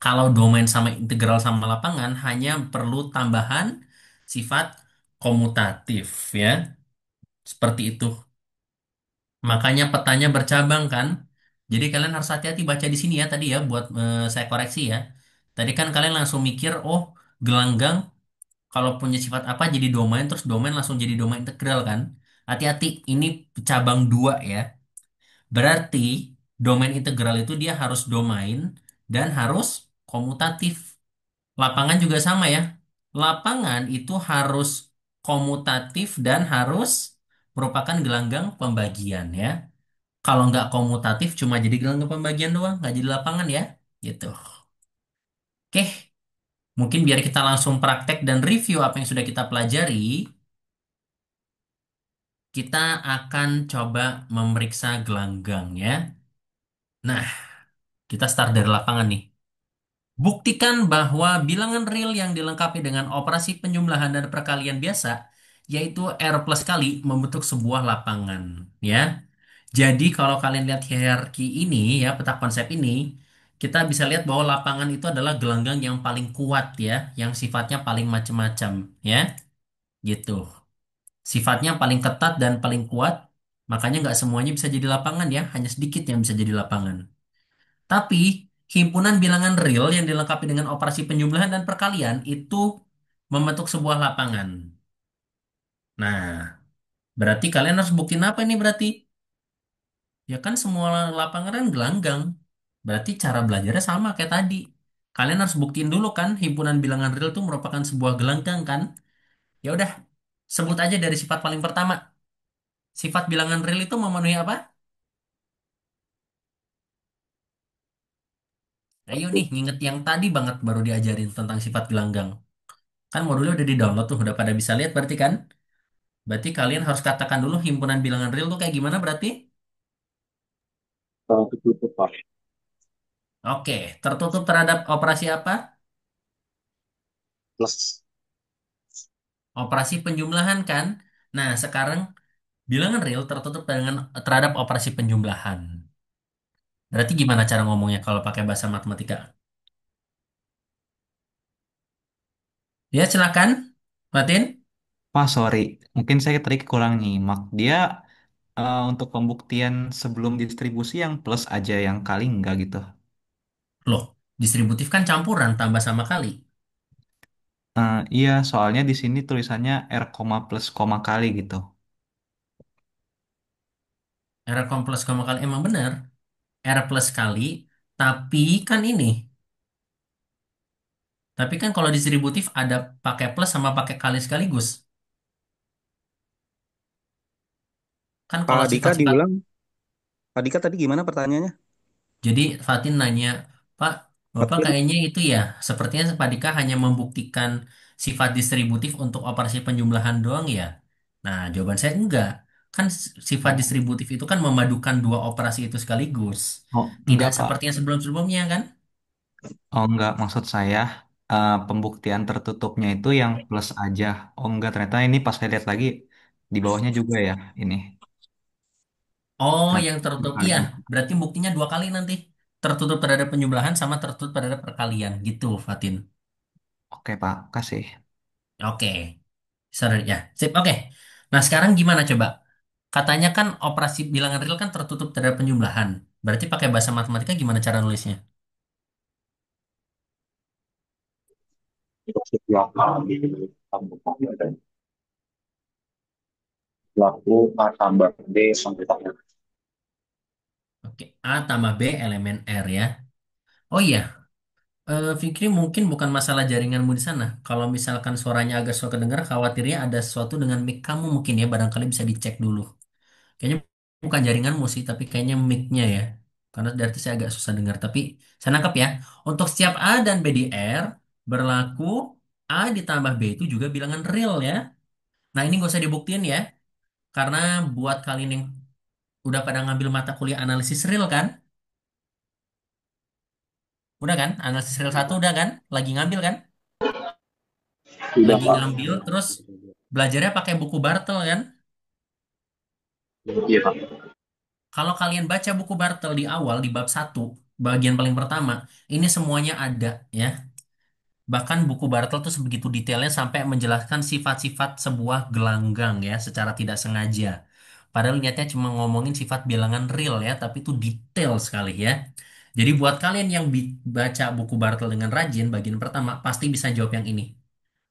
Kalau domain sama integral sama lapangan hanya perlu tambahan sifat komutatif ya. Seperti itu. Makanya petanya bercabang kan. Jadi kalian harus hati-hati baca di sini ya tadi ya buat saya koreksi ya. Tadi kan kalian langsung mikir, oh gelanggang kalau punya sifat apa jadi domain terus domain langsung jadi domain integral kan. Hati-hati, ini cabang dua ya. Berarti domain integral itu dia harus domain dan harus komutatif. Lapangan juga sama ya. Lapangan itu harus komutatif dan harus merupakan gelanggang pembagian ya. Kalau nggak komutatif cuma jadi gelanggang pembagian doang, nggak jadi lapangan ya. Gitu. Oke, mungkin biar kita langsung praktek dan review apa yang sudah kita pelajari, kita akan coba memeriksa gelanggang ya. Nah, kita start dari lapangan nih. Buktikan bahwa bilangan real yang dilengkapi dengan operasi penjumlahan dan perkalian biasa, yaitu R plus kali, membentuk sebuah lapangan. Ya, jadi kalau kalian lihat hierarki ini, ya peta konsep ini, kita bisa lihat bahwa lapangan itu adalah gelanggang yang paling kuat ya, yang sifatnya paling macam-macam ya, gitu. Sifatnya paling ketat dan paling kuat, makanya nggak semuanya bisa jadi lapangan ya, hanya sedikit yang bisa jadi lapangan. Tapi himpunan bilangan real yang dilengkapi dengan operasi penjumlahan dan perkalian itu membentuk sebuah lapangan. Nah, berarti kalian harus buktiin apa ini berarti? Ya kan semua lapangan kan gelanggang. Berarti cara belajarnya sama kayak tadi. Kalian harus buktiin dulu kan himpunan bilangan real itu merupakan sebuah gelanggang kan? Ya udah, sebut aja dari sifat paling pertama. Sifat bilangan real itu memenuhi apa? Ayo nih, nginget yang tadi banget baru diajarin tentang sifat gelanggang. Kan modulnya udah di-download tuh, udah pada bisa lihat berarti kan? Berarti kalian harus katakan dulu himpunan bilangan real tuh kayak gimana berarti?
Tertutup, Pak.
Oke, tertutup terhadap operasi apa?
Plus.
Operasi penjumlahan kan? Nah, sekarang bilangan real tertutup dengan terhadap operasi penjumlahan. Berarti gimana cara ngomongnya kalau pakai bahasa matematika? Ya, silakan. Fatin.
Wah, sorry. Mungkin saya tadi kurang nyimak. Dia untuk pembuktian sebelum distribusi yang plus aja, yang kali enggak gitu.
Loh, distributif kan campuran tambah sama kali.
Iya, soalnya di sini tulisannya R, plus koma kali gitu.
R kompleks koma kali emang benar. R plus kali, tapi kan ini. Tapi kan kalau distributif ada pakai plus sama pakai kali sekaligus. Kan kalau
Pak Dika
sifat-sifat.
diulang. Pak Dika tadi gimana pertanyaannya?
Jadi Fatin nanya, Pak, Bapak
Fatin.
kayaknya itu ya, sepertinya Pak Dika hanya membuktikan sifat distributif untuk operasi penjumlahan doang ya. Nah, jawaban saya enggak. Kan sifat
Oh,
distributif itu kan memadukan dua operasi itu sekaligus.
oh,
Tidak
enggak, Pak.
seperti yang sebelum-sebelumnya kan?
Oh, enggak. Maksud saya pembuktian tertutupnya itu yang plus aja. Oh, enggak. Ternyata ini pas saya lihat lagi di bawahnya juga ya ini.
Oh,
Ternyata
yang
dua
tertutup.
kali
Iya,
juga.
berarti buktinya dua kali nanti. Tertutup terhadap penjumlahan sama tertutup terhadap perkalian. Gitu, Fatin.
Oke, Pak. Kasih.
Oke. Sorry ya. Sip, oke. Nah, sekarang gimana coba? Katanya kan operasi bilangan real kan tertutup terhadap penjumlahan. Berarti pakai bahasa matematika gimana cara nulisnya?
Untuk setiap kali tambah dan laku A tambah B sampai terakhir.
Oke, A tambah B elemen R ya. Oh iya, Fikri mungkin bukan masalah jaringanmu di sana. Kalau misalkan suaranya agak suka kedengar, khawatirnya ada sesuatu dengan mic kamu mungkin ya. Barangkali bisa dicek dulu. Kayaknya bukan jaringanmu sih, tapi kayaknya mic-nya ya. Karena dari itu saya agak susah dengar. Tapi saya nangkap ya. Untuk setiap A dan B di R, berlaku A ditambah B itu juga bilangan real ya. Nah ini gak usah dibuktiin ya. Karena buat kalian yang udah pada ngambil mata kuliah analisis real kan? Udah kan? Analisis real satu udah kan? Lagi ngambil kan?
Sudah,
Lagi
Pak.
ngambil terus belajarnya pakai buku Bartel kan?
Iya, Pak.
Kalau kalian baca buku Bartel di awal di bab satu bagian paling pertama, ini semuanya ada ya. Bahkan buku Bartel tuh sebegitu detailnya sampai menjelaskan sifat-sifat sebuah gelanggang ya secara tidak sengaja. Padahal niatnya cuma ngomongin sifat bilangan real ya, tapi itu detail sekali ya. Jadi buat kalian yang baca buku Bartel dengan rajin, bagian pertama pasti bisa jawab yang ini.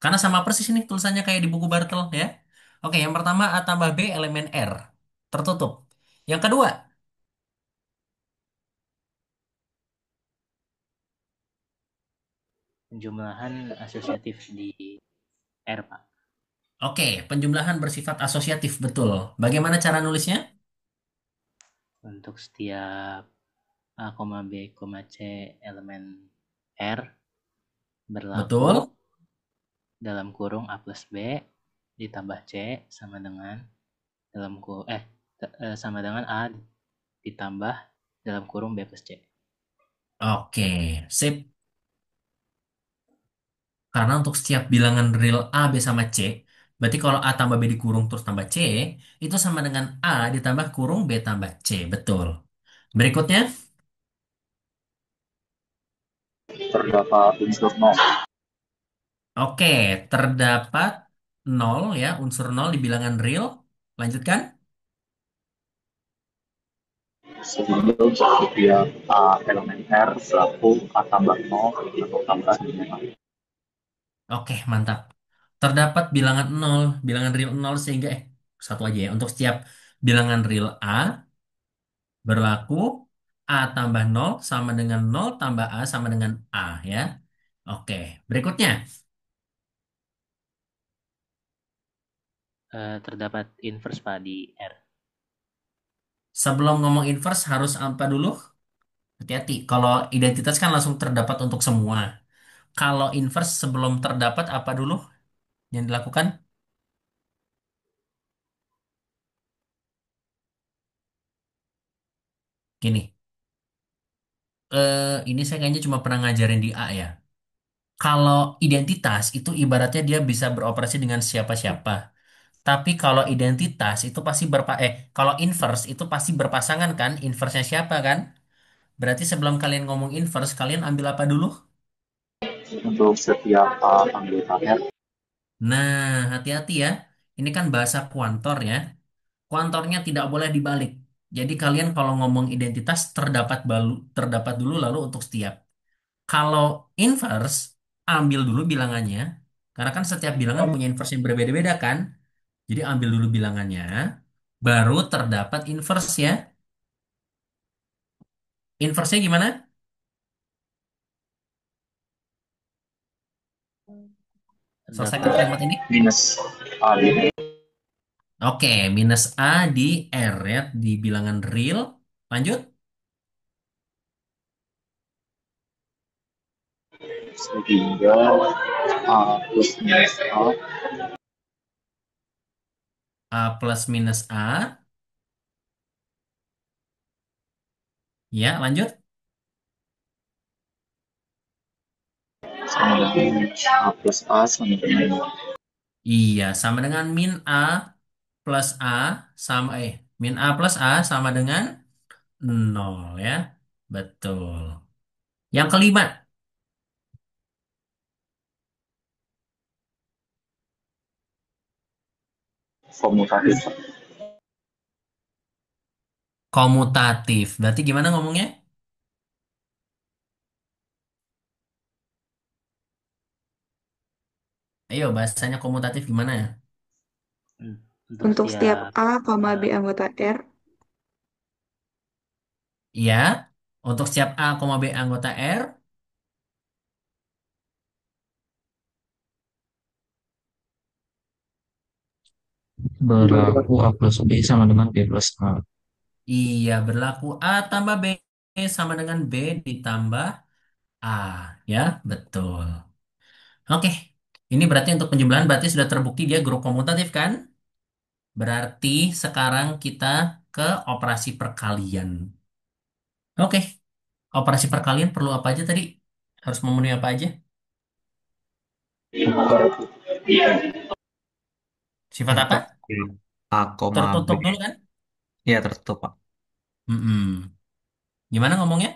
Karena sama persis ini tulisannya kayak di buku Bartel ya. Oke, yang pertama A tambah B elemen R. Tertutup. Yang kedua,
Penjumlahan asosiatif di R, Pak.
Oke, penjumlahan bersifat asosiatif, betul. Bagaimana cara nulisnya?
Untuk setiap A, B, C elemen R berlaku
Betul.
dalam kurung A plus B ditambah C sama dengan dalam sama dengan A ditambah dalam kurung B plus C.
Oke, sip. Karena untuk setiap bilangan real A, B sama C, berarti kalau A tambah B dikurung terus tambah C, itu sama dengan A ditambah kurung B tambah C, betul. Berikutnya,
Terdapat unsur nol
oke, terdapat nol ya, unsur nol di bilangan real. Lanjutkan.
sehingga untuk setiap A elemen R berlaku A tambah nol atau tambah dengan
Oke, mantap. Terdapat bilangan nol, bilangan real nol sehingga satu aja ya. Untuk setiap bilangan real A berlaku A tambah nol sama dengan nol tambah A sama dengan A ya. Oke, berikutnya.
Terdapat inverse Pak di R.
Sebelum ngomong inverse harus apa dulu? Hati-hati. Kalau identitas kan langsung terdapat untuk semua. Kalau inverse sebelum terdapat apa dulu yang dilakukan? Gini, ini saya kayaknya cuma pernah ngajarin di A ya. Kalau identitas itu ibaratnya dia bisa beroperasi dengan siapa-siapa. Tapi kalau identitas itu pasti kalau inverse itu pasti berpasangan kan? Inverse-nya siapa kan? Berarti sebelum kalian ngomong inverse, kalian ambil apa dulu?
untuk setiap A anggota R
Nah, hati-hati ya. Ini kan bahasa kuantor ya. Kuantornya tidak boleh dibalik. Jadi kalian kalau ngomong identitas terdapat dulu lalu untuk setiap. Kalau inverse, ambil dulu bilangannya. Karena kan setiap bilangan punya inverse yang berbeda-beda kan? Jadi ambil dulu bilangannya, baru terdapat inverse ya. Inverse-nya gimana? Selesaikan
Terdapat
kalimat ini.
minus A di
Oke, minus A di R ya, di bilangan real. Lanjut.
sehingga A plus minus A
A plus minus A. Ya, lanjut.
sama dengan A plus A sama dengan
Iya, sama dengan min A plus A min A plus A sama dengan nol ya. Betul. Yang kelima,
komutatif.
komutatif. Berarti gimana ngomongnya? Ayo, bahasanya komutatif gimana ya?
untuk
Untuk setiap
setiap
A, B
A,
anggota R
Iya, untuk setiap A, B anggota R,
Berlaku A plus B sama dengan B plus A.
iya berlaku A tambah B sama dengan B ditambah A. Ya, betul. Oke, ini berarti untuk penjumlahan berarti sudah terbukti dia grup komutatif kan? Berarti sekarang kita ke operasi perkalian. Oke, operasi perkalian perlu apa aja tadi? Harus memenuhi apa aja? Sifat apa?
Untuk A, B,
Tertutup dulu kan?
ya tertutup, Pak.
Mm-mm. Gimana ngomongnya?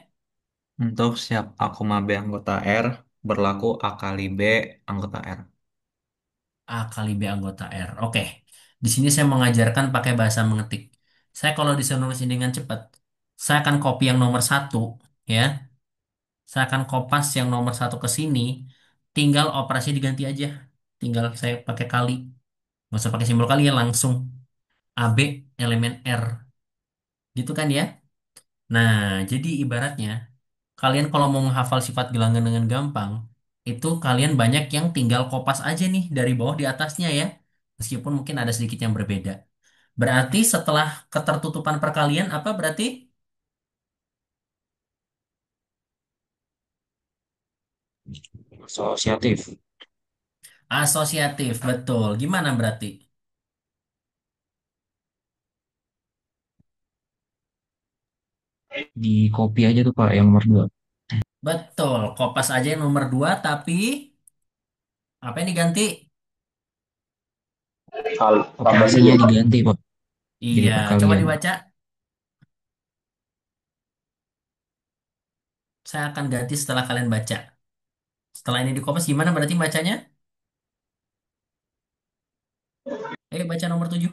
Untuk siap A, B anggota R berlaku A kali B anggota R.
A kali B anggota R. Oke, di sini saya mengajarkan pakai bahasa mengetik. Saya kalau disuruh nulis ini dengan cepat, saya akan copy yang nomor satu, ya. Saya akan kopas yang nomor satu ke sini. Tinggal operasi diganti aja. Tinggal saya pakai kali. Nggak usah pakai simbol kali ya, langsung AB elemen R. Gitu kan ya? Nah, jadi ibaratnya, kalian kalau mau menghafal sifat bilangan dengan gampang, itu kalian banyak yang tinggal kopas aja nih dari bawah di atasnya ya. Meskipun mungkin ada sedikit yang berbeda. Berarti setelah ketertutupan perkalian apa berarti?
Asosiatif.
Asosiatif, betul. Gimana berarti?
Di copy aja tuh Pak yang nomor 2.
Betul, Kopas aja yang nomor 2, tapi apa yang diganti?
Tambah
Operasinya
dua.
diganti Pak. Jadi
Iya, coba
perkalian.
dibaca. Saya akan ganti setelah kalian baca. Setelah ini di Kopas gimana berarti bacanya? Baca nomor 7.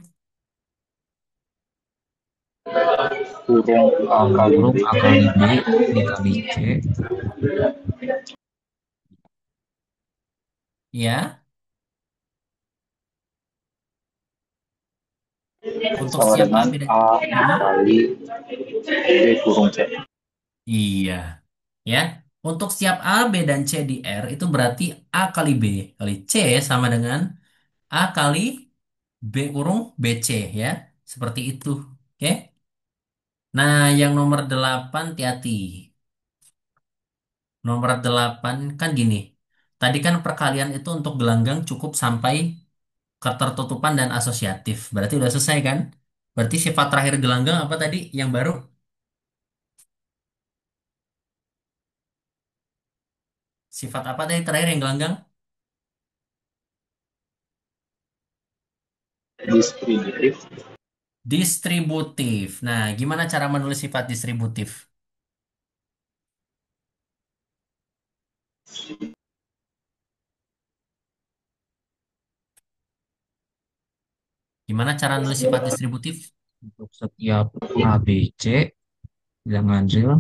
Kurung A
Dalam
kali B.
kurung A kali B dikali C
Ya, untuk
Sama
siap A
dengan
beda.
A
Mm-mm.
kali B kurung C.
Iya, ya. Untuk siap A, B, dan C di R itu berarti A kali B kali C sama dengan A kali B kurung BC ya. Seperti itu. Oke. Nah, yang nomor 8 hati-hati. Nomor 8 kan gini. Tadi kan perkalian itu untuk gelanggang cukup sampai ketertutupan dan asosiatif. Berarti udah selesai kan? Berarti sifat terakhir gelanggang apa tadi yang baru? Sifat apa tadi terakhir yang gelanggang?
Distributif.
Distributif. Nah, gimana cara menulis sifat distributif? Gimana cara nulis sifat distributif?
untuk setiap A, B, C bilangan real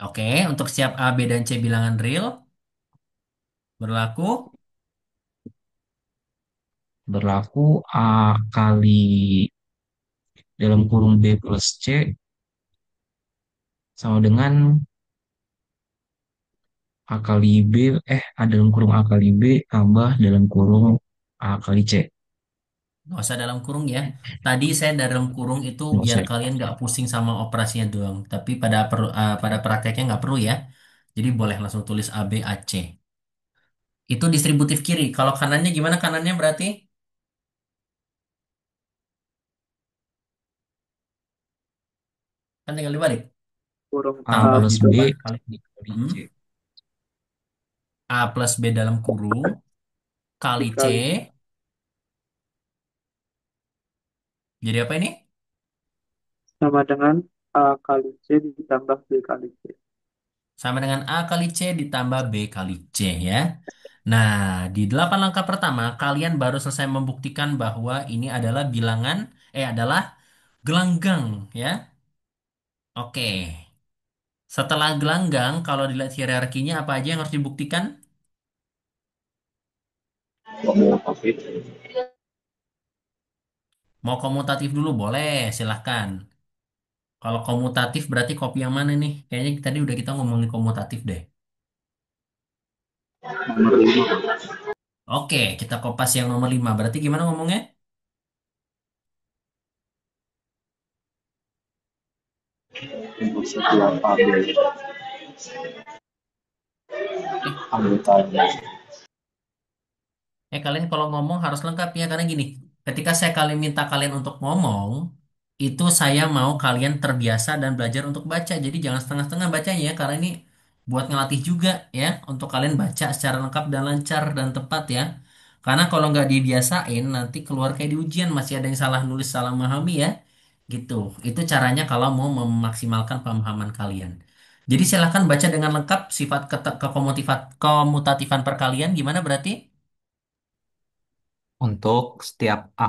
Oke, untuk setiap A, B, dan C bilangan real berlaku.
berlaku A kali dalam kurung B plus C sama dengan A kali B, A dalam kurung A kali B tambah dalam kurung A kali C.
Nggak usah dalam kurung ya. Tadi saya dalam kurung itu
Nggak
biar
usah.
kalian nggak pusing sama operasinya doang. Tapi pada prakteknya nggak perlu ya. Jadi boleh langsung tulis A, B, A, C. Itu distributif kiri. Kalau kanannya gimana kanannya berarti? Kan tinggal dibalik.
Kurung
A
A
Tambah
plus
di
B
depan.
dikali
Hmm.
C.
A plus B dalam kurung kali C.
dikali
Jadi apa ini?
sama dengan A kali C ditambah B kali C.
Sama dengan A kali C ditambah B kali C ya. Nah, di 8 langkah pertama, kalian baru selesai membuktikan bahwa ini adalah adalah gelanggang ya. Oke. Setelah gelanggang, kalau dilihat hierarkinya apa aja yang harus dibuktikan?
Komutatif.
Mau komutatif dulu boleh, silahkan. Kalau komutatif berarti kopi yang mana nih? Kayaknya tadi udah kita ngomongin komutatif deh.
Nomor 5.
Oke, kita kopas yang nomor 5. Berarti gimana ngomongnya?
Untuk setiap A, B
Eh,
anggotanya.
Kalian kalau ngomong harus lengkap ya karena gini, ketika saya kalian minta kalian untuk ngomong, itu saya mau kalian terbiasa dan belajar untuk baca. Jadi jangan setengah-setengah bacanya ya, karena ini buat ngelatih juga ya untuk kalian baca secara lengkap dan lancar dan tepat ya. Karena kalau nggak dibiasain nanti keluar kayak di ujian masih ada yang salah nulis, salah memahami ya. Gitu. Itu caranya kalau mau memaksimalkan pemahaman kalian. Jadi silahkan baca dengan lengkap sifat komutatifan perkalian gimana berarti?
Untuk setiap A,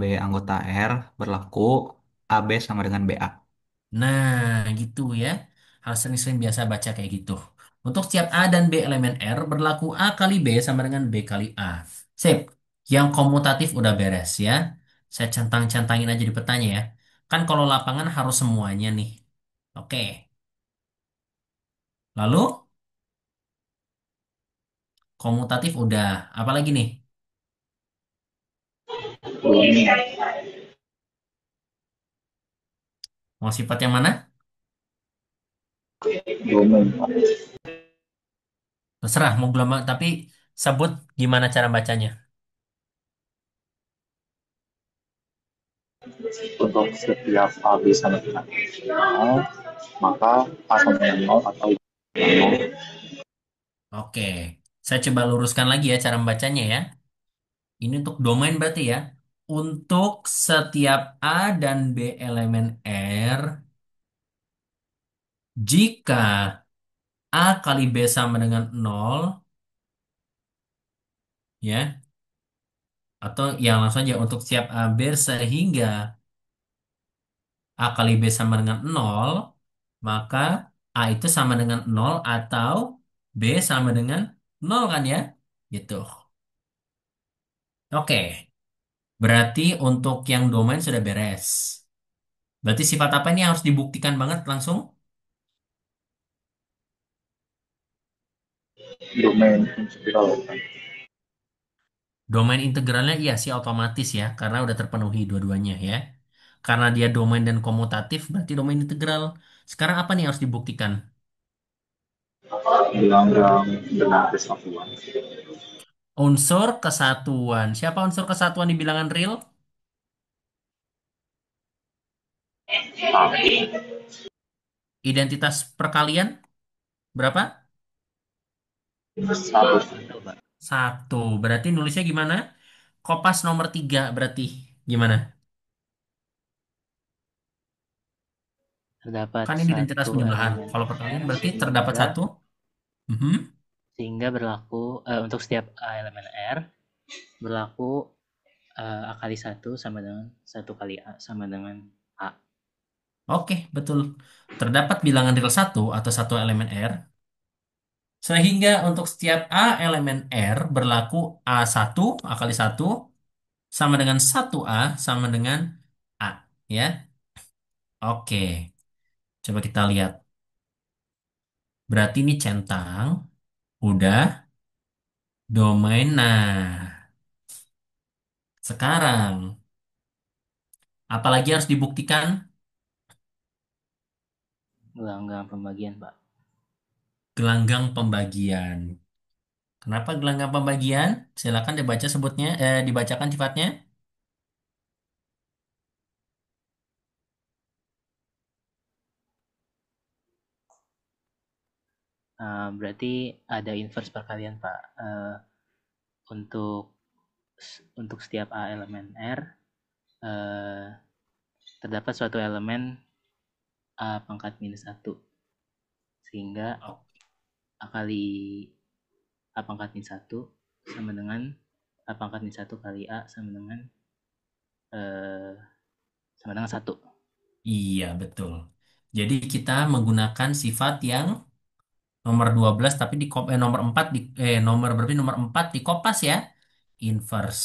B anggota R berlaku AB sama dengan BA.
Nah, gitu ya. Harus sering-sering biasa baca kayak gitu. Untuk setiap A dan B elemen R berlaku A kali B sama dengan B kali A. Sip. Yang komutatif udah beres ya. Saya centang-centangin aja di petanya ya. Kan kalau lapangan harus semuanya nih. Oke. Lalu komutatif udah. Apalagi nih?
domain,
Mau sifat yang mana?
domain.
Terserah, mau gelombang, tapi sebut gimana cara bacanya.
Untuk setiap A, B sama dengan nol, maka A sama dengan nol atau nol.
Oke, saya coba luruskan lagi ya cara membacanya ya. Ini untuk domain berarti ya. Untuk setiap A dan B elemen R, jika A kali B sama dengan nol, ya, atau yang langsung aja untuk setiap A B sehingga A kali B sama dengan nol, maka A itu sama dengan nol atau B sama dengan nol kan ya? Gitu. Oke, berarti untuk yang domain sudah beres. Berarti sifat apa ini yang harus dibuktikan banget langsung?
Domain integral.
Domain integralnya iya sih otomatis ya, karena udah terpenuhi dua-duanya ya. Karena dia domain dan komutatif, berarti domain integral. Sekarang apa nih yang harus dibuktikan?
Bilangan dengan kesatuan.
Unsur kesatuan. Siapa unsur kesatuan di bilangan real?
A,
Identitas perkalian berapa?
satu.
Satu, Pak.
Satu. Berarti nulisnya gimana? Kopas nomor tiga berarti gimana?
Terdapat
Kan ini identitas
satu
penjumlahan.
elemen
Kalau perkalian
R
berarti terdapat satu. Mhm.
sehingga berlaku untuk setiap A elemen R berlaku A kali satu sama dengan satu kali A sama dengan A.
Oke, betul. Terdapat bilangan real satu atau satu elemen R. Sehingga untuk setiap A elemen R berlaku A1, A kali satu sama dengan satu A sama dengan A. Ya, oke. Coba kita lihat. Berarti ini centang. Udah. Domain. Nah, sekarang. Apalagi harus dibuktikan?
Gelanggang pembagian, Pak.
Gelanggang pembagian. Kenapa gelanggang pembagian? Silakan dibaca sebutnya, dibacakan sifatnya.
Berarti ada inverse perkalian, Pak. Untuk untuk setiap A elemen R eh, terdapat suatu elemen A pangkat minus satu, sehingga
Oh,
A kali A pangkat minus satu sama dengan A pangkat minus satu kali A eh, sama dengan satu.
iya, betul. Jadi kita menggunakan sifat yang nomor 12 tapi nomor 4 nomor berarti nomor 4 di kopas ya. Inverse.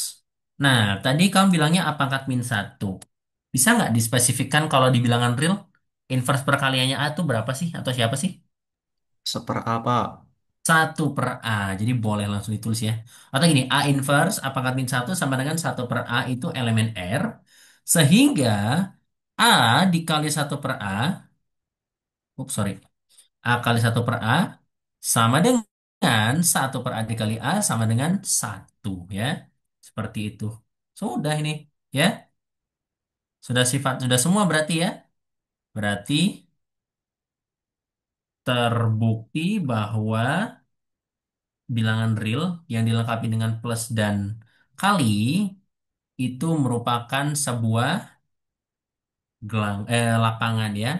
Nah, tadi kamu bilangnya A pangkat min satu. Bisa nggak dispesifikkan kalau di bilangan real inverse perkaliannya A itu berapa sih atau siapa sih?
Seperapa?
Satu per A. Jadi boleh langsung ditulis ya. Atau gini, A inverse A pangkat min satu sama dengan satu per A itu elemen R. Sehingga A dikali satu per A. Ups, sorry. A kali satu per A sama dengan satu per A dikali A sama dengan satu ya. Seperti itu. Sudah ini ya. Sudah sifat, sudah semua berarti ya. Berarti terbukti bahwa bilangan real yang dilengkapi dengan plus dan kali itu merupakan sebuah lapangan ya.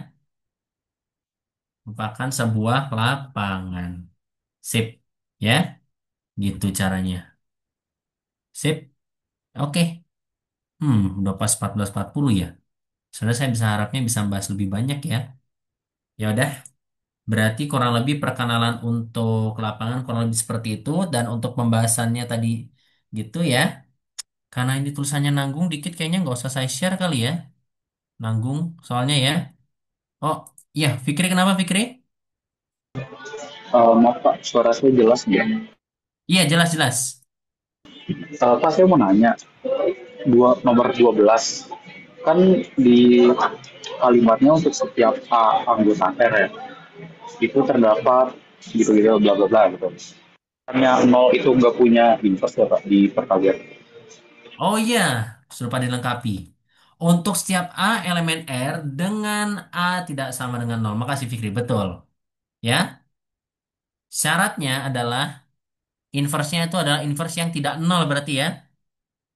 Merupakan sebuah lapangan. Sip ya. Gitu caranya. Sip. Oke. Udah pas 14.40 ya. Sebenarnya saya bisa harapnya bisa bahas lebih banyak ya. Ya udah, berarti kurang lebih perkenalan untuk lapangan kurang lebih seperti itu dan untuk pembahasannya tadi gitu ya. Karena ini tulisannya nanggung dikit kayaknya nggak usah saya share kali ya. Nanggung soalnya ya. Oh, iya, Fikri kenapa Fikri?
Maaf Pak, suara saya jelas nggak?
Iya, jelas-jelas.
Pak, saya mau nanya. nomor 12 kan di kalimatnya untuk setiap anggota R ya itu terdapat gitu-gitu bla bla bla gitu. Hanya nol itu nggak punya inverse ya Pak di perkalian.
Oh iya, sudah pada dilengkapi. Untuk setiap A elemen R dengan A tidak sama dengan nol. Makasih Fikri, betul. Ya, syaratnya adalah inverse-nya itu adalah inverse yang tidak nol berarti ya.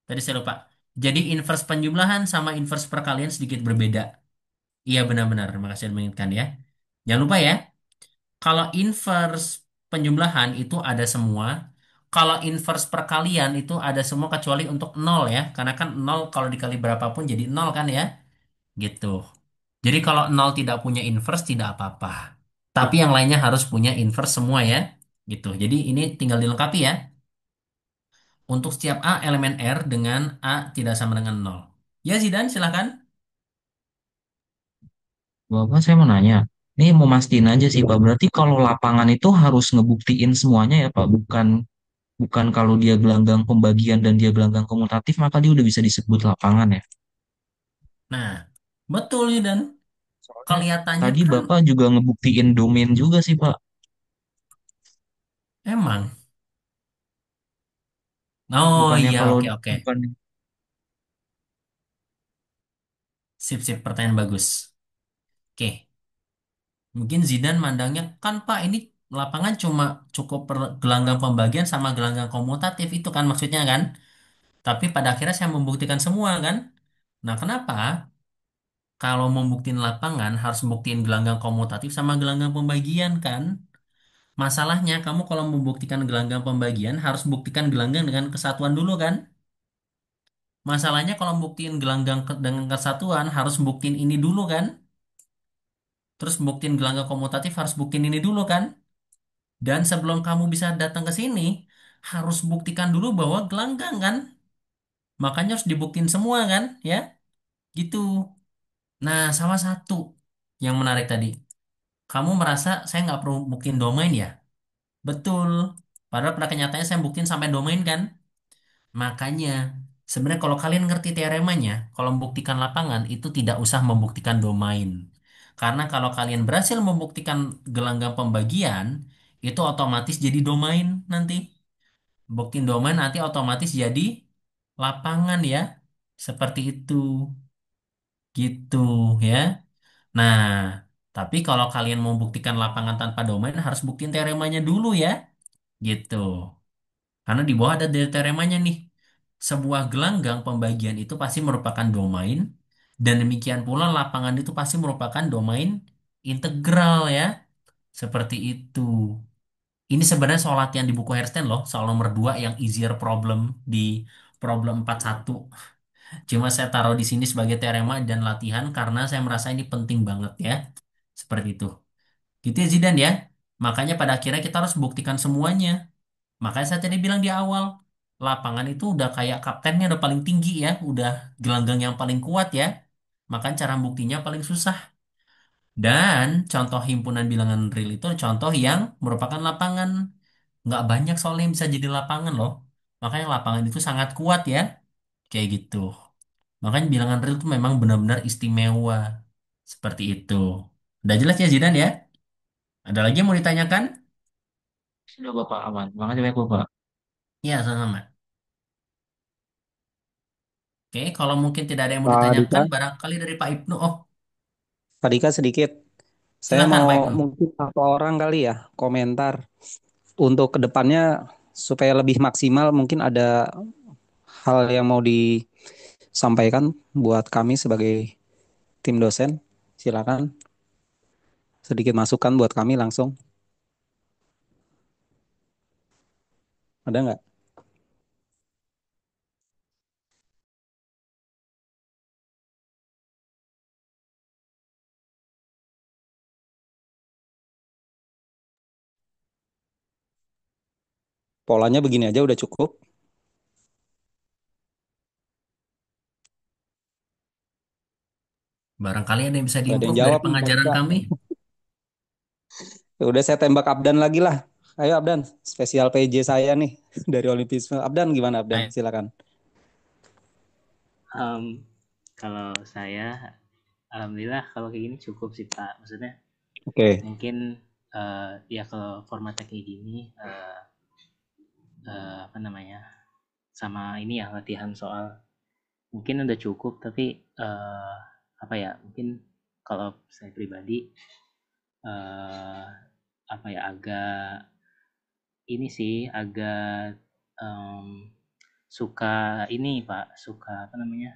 Tadi saya lupa. Jadi inverse penjumlahan sama inverse perkalian sedikit berbeda. Iya benar-benar, makasih sudah mengingatkan ya. Jangan lupa ya, kalau inverse penjumlahan itu ada semua. Kalau inverse perkalian itu ada semua kecuali untuk nol ya. Karena kan nol kalau dikali berapapun jadi nol kan ya. Gitu. Jadi kalau nol tidak punya inverse tidak apa-apa. Tapi yang lainnya harus punya inverse semua ya. Gitu. Jadi ini tinggal dilengkapi ya. Untuk setiap A elemen R dengan A tidak sama dengan nol. Ya Zidan silakan.
Bapak saya mau nanya, ini mau mastiin aja sih Pak, berarti kalau lapangan itu harus ngebuktiin semuanya ya Pak, bukan bukan kalau dia gelanggang pembagian dan dia gelanggang komutatif maka dia udah bisa disebut lapangan ya.
Nah, betul Zidan.
Soalnya
Kelihatannya
tadi
kan
Bapak juga ngebuktiin domain juga sih Pak.
emang. Oh
Bukannya
iya,
kalau
oke oke.
bukan
Sip sip, pertanyaan bagus. Oke, mungkin Zidan mandangnya kan Pak ini lapangan cuma cukup gelanggang pembagian sama gelanggang komutatif itu kan maksudnya kan. Tapi pada akhirnya saya membuktikan semua kan. Nah, kenapa? Kalau membuktikan lapangan harus membuktikan gelanggang komutatif sama gelanggang pembagian kan? Masalahnya kamu kalau membuktikan gelanggang pembagian harus buktikan gelanggang dengan kesatuan dulu kan? Masalahnya kalau buktiin gelanggang dengan kesatuan harus buktiin ini dulu kan? Terus buktiin gelanggang komutatif harus buktiin ini dulu kan? Dan sebelum kamu bisa datang ke sini harus buktikan dulu bahwa gelanggang kan? Makanya harus dibuktiin semua kan? Ya, gitu. Nah, sama satu yang menarik tadi. Kamu merasa saya nggak perlu buktiin domain ya? Betul. Padahal pada kenyataannya saya buktiin sampai domain kan? Makanya, sebenarnya kalau kalian ngerti teoremanya, kalau membuktikan lapangan itu tidak usah membuktikan domain. Karena kalau kalian berhasil membuktikan gelanggang pembagian, itu otomatis jadi domain nanti. Buktiin domain nanti otomatis jadi lapangan ya. Seperti itu. Gitu ya. Nah, tapi kalau kalian mau buktikan lapangan tanpa domain, harus buktiin teoremanya dulu ya. Gitu. Karena di bawah ada teoremanya nih. Sebuah gelanggang pembagian itu pasti merupakan domain dan demikian pula lapangan itu pasti merupakan domain integral ya. Seperti itu. Ini sebenarnya soal latihan di buku Hersten loh, soal nomor 2 yang easier problem di problem 41. Cuma saya taruh di sini sebagai teorema dan latihan karena saya merasa ini penting banget ya. Seperti itu. Gitu ya Zidan ya. Makanya pada akhirnya kita harus buktikan semuanya. Makanya saya tadi bilang di awal, lapangan itu udah kayak kaptennya udah paling tinggi ya, udah gelanggang yang paling kuat ya. Makanya cara buktinya paling susah. Dan contoh himpunan bilangan real itu contoh yang merupakan lapangan. Nggak banyak soalnya yang bisa jadi lapangan loh. Makanya lapangan itu sangat kuat ya, kayak gitu. Makanya bilangan real itu memang benar-benar istimewa. Seperti itu. Udah jelas ya Zidan ya? Ada lagi yang mau ditanyakan?
Sudah Bapak aman. Makasih banyak Bapak.
Ya, sama-sama. Oke, kalau mungkin tidak ada yang mau
Pak
ditanyakan,
Dika,
barangkali dari Pak Ibnu. Oh,
Pak Dika sedikit. Saya
silakan
mau
Pak Ibnu.
mungkin satu orang kali ya komentar untuk kedepannya supaya lebih maksimal mungkin ada hal yang mau disampaikan buat kami sebagai tim dosen. Silakan sedikit masukan buat kami langsung. Ada nggak? Polanya begini aja udah cukup.
Barangkali ada yang bisa
Gak ada yang
diimprove dari
jawab nih Pak
pengajaran
Dika.
kami.
Ya udah saya tembak Abdan lagi lah. Ayo Abdan, spesial PJ saya nih dari Olimpisme. Abdan gimana Abdan?
Baik.
Silakan.
Em, kalau saya, alhamdulillah kalau kayak gini cukup sih Pak. Maksudnya
Oke.
mungkin ya kalau formatnya kayak gini, apa namanya, sama ini ya latihan soal mungkin udah cukup, tapi apa ya, mungkin kalau saya pribadi eh, apa ya, agak ini sih, agak em, suka ini Pak, suka apa namanya,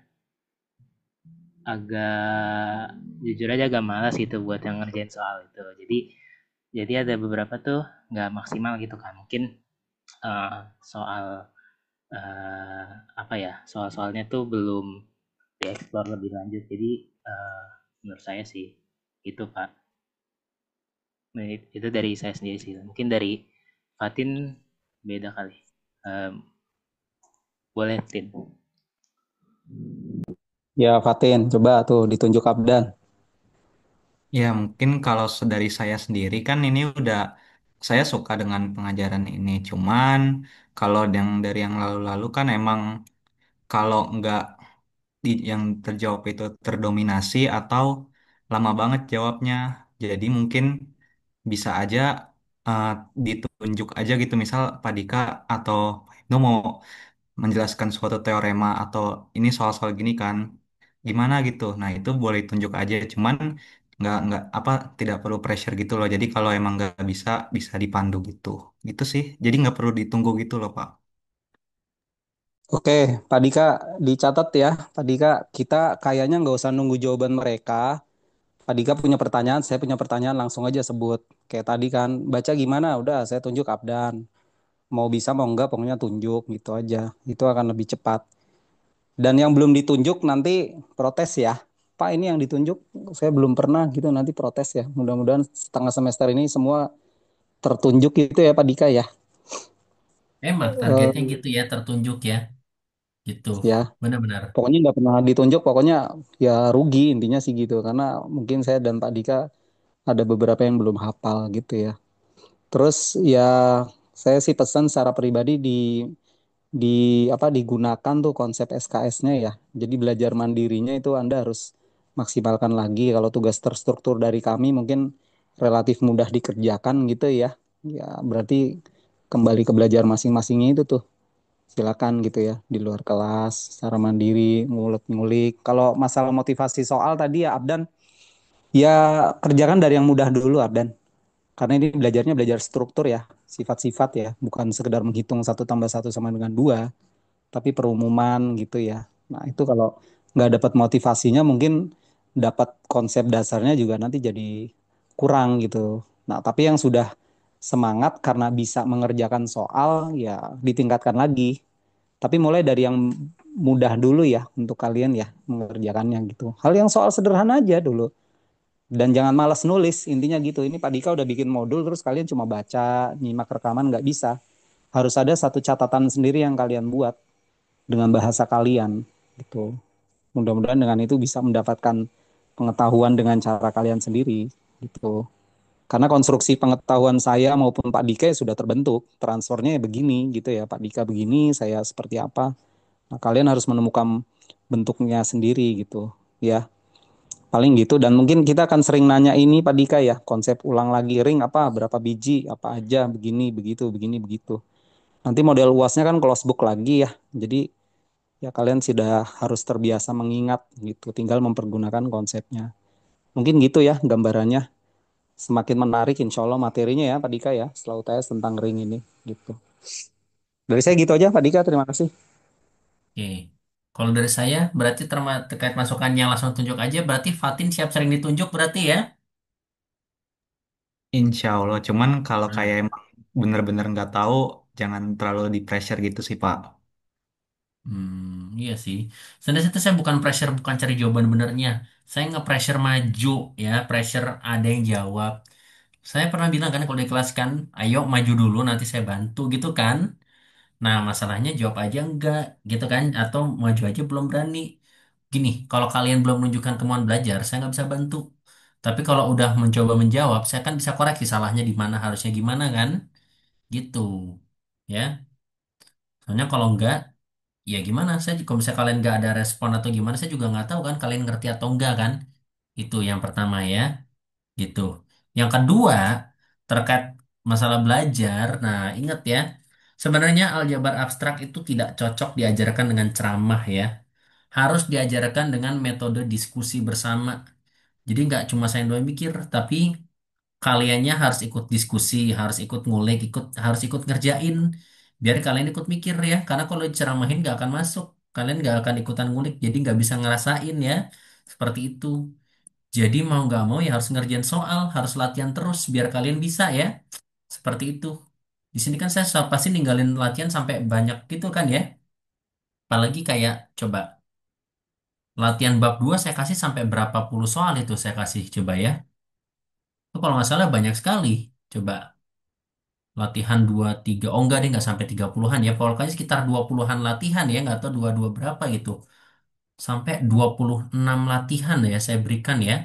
agak jujur aja agak malas gitu buat yang ngerjain soal itu. Jadi ada beberapa tuh nggak maksimal gitu kan. Mungkin soal eh, apa ya, soal-soalnya tuh belum dieksplor lebih lanjut. Jadi eh, menurut saya sih itu Pak. Nah, itu dari saya sendiri sih. Mungkin dari Fatin beda kali. Eh, boleh Tin.
Ya, Fatin, coba tuh ditunjuk Abdan.
Ya, mungkin kalau dari saya sendiri kan ini udah saya suka dengan pengajaran ini. Cuman kalau yang dari yang lalu-lalu kan emang kalau nggak yang terjawab itu terdominasi atau lama banget jawabnya. Jadi mungkin bisa aja eh, ditunjuk aja gitu. Misal Pak Dika atau Pak Ibnu mau menjelaskan suatu teorema atau ini soal-soal gini kan gimana gitu, nah itu boleh tunjuk aja, cuman nggak apa tidak perlu pressure gitu loh, jadi kalau emang nggak bisa bisa dipandu gitu gitu sih, jadi nggak perlu ditunggu gitu loh Pak.
Oke, Pak Dika, dicatat ya. Pak Dika, kita kayaknya nggak usah nunggu jawaban mereka. Pak Dika punya pertanyaan, saya punya pertanyaan, langsung aja sebut. Kayak tadi kan, baca gimana? Udah, saya tunjuk Abdan. Mau bisa, mau enggak, pokoknya tunjuk gitu aja. Itu akan lebih cepat. Dan yang belum ditunjuk nanti protes ya. Pak, ini yang ditunjuk saya belum pernah gitu, nanti protes ya. Mudah-mudahan setengah semester ini semua tertunjuk gitu ya Pak Dika ya.
Emang targetnya
Eh,
gitu ya, tertunjuk ya, gitu.
ya,
Benar-benar.
pokoknya nggak pernah ditunjuk, pokoknya ya rugi intinya sih gitu. Karena mungkin saya dan Pak Dika ada beberapa yang belum hafal gitu ya. Terus ya saya sih pesan secara pribadi di apa digunakan tuh konsep SKS-nya ya. Jadi belajar mandirinya itu Anda harus maksimalkan lagi. Kalau tugas terstruktur dari kami mungkin relatif mudah dikerjakan gitu ya. Ya berarti kembali ke belajar masing-masingnya itu tuh. Silakan gitu ya di luar kelas secara mandiri ngulik-ngulik. Kalau masalah motivasi soal tadi ya Abdan, ya kerjakan dari yang mudah dulu Abdan. Karena ini belajarnya belajar struktur ya, sifat-sifat ya, bukan sekedar menghitung satu tambah satu sama dengan dua, tapi perumuman gitu ya. Nah itu kalau nggak dapat motivasinya mungkin dapat konsep dasarnya juga nanti jadi kurang gitu. Nah tapi yang sudah semangat karena bisa mengerjakan soal ya ditingkatkan lagi. Tapi mulai dari yang mudah dulu ya untuk kalian ya mengerjakannya gitu. Hal yang soal sederhana aja dulu. Dan jangan malas nulis, intinya gitu. Ini Pak Dika udah bikin modul terus kalian cuma baca, nyimak rekaman nggak bisa. Harus ada satu catatan sendiri yang kalian buat dengan bahasa kalian gitu. Mudah-mudahan dengan itu bisa mendapatkan pengetahuan dengan cara kalian sendiri gitu. Karena konstruksi pengetahuan saya maupun Pak Dika ya sudah terbentuk, transfernya ya begini gitu ya. Pak Dika begini, saya seperti apa. Nah, kalian harus menemukan bentuknya sendiri gitu ya. Paling gitu dan mungkin kita akan sering nanya ini Pak Dika ya, konsep ulang lagi ring apa, berapa biji, apa aja, begini, begitu, begini, begitu. Nanti model UASnya kan close book lagi ya. Jadi ya kalian sudah harus terbiasa mengingat gitu, tinggal mempergunakan konsepnya. Mungkin gitu ya gambarannya. Semakin menarik insya Allah materinya ya Pak Dika ya, setelah UTS tentang ring ini gitu. Dari saya gitu aja Pak Dika, terima kasih.
Oke. Kalau dari saya, berarti terkait masukannya langsung tunjuk aja, berarti Fatin siap sering ditunjuk berarti ya?
Insya Allah, cuman kalau
Nah,
kayak emang bener-bener nggak tahu jangan terlalu di pressure gitu sih Pak.
iya sih. Sebenarnya itu saya bukan pressure, bukan cari jawaban benernya. Saya nge-pressure maju ya, pressure ada yang jawab. Saya pernah bilang kan kalau di kelas kan, ayo maju dulu nanti saya bantu gitu kan. Nah, masalahnya jawab aja enggak gitu kan, atau maju aja belum berani. Gini, kalau kalian belum menunjukkan kemauan belajar, saya nggak bisa bantu. Tapi kalau udah mencoba menjawab, saya kan bisa koreksi salahnya di mana, harusnya gimana kan? Gitu. Ya. Soalnya kalau enggak, Ya gimana, saya kalau misalnya kalian nggak ada respon atau gimana, saya juga nggak tahu kan kalian ngerti atau enggak kan. Itu yang pertama ya, gitu. Yang kedua, terkait masalah belajar. Nah, ingat ya, sebenarnya aljabar abstrak itu tidak cocok diajarkan dengan ceramah ya. Harus diajarkan dengan metode diskusi bersama. Jadi nggak cuma saya doang mikir, tapi kaliannya harus ikut diskusi, harus ikut ngulik, harus ikut ngerjain. Biar kalian ikut mikir ya. Karena kalau diceramahin nggak akan masuk. Kalian nggak akan ikutan ngulik, jadi nggak bisa ngerasain ya. Seperti itu. Jadi mau nggak mau ya harus ngerjain soal, harus latihan terus biar kalian bisa ya. Seperti itu. Di sini kan saya pasti ninggalin latihan sampai banyak gitu kan ya. Apalagi kayak coba latihan bab 2 saya kasih sampai berapa puluh soal itu saya kasih coba ya. Itu kalau nggak salah banyak sekali. Coba latihan 2 3 oh enggak deh nggak sampai 30-an ya. Pokoknya sekitar 20-an latihan ya, nggak tahu dua berapa gitu. Sampai 26 latihan ya saya berikan ya.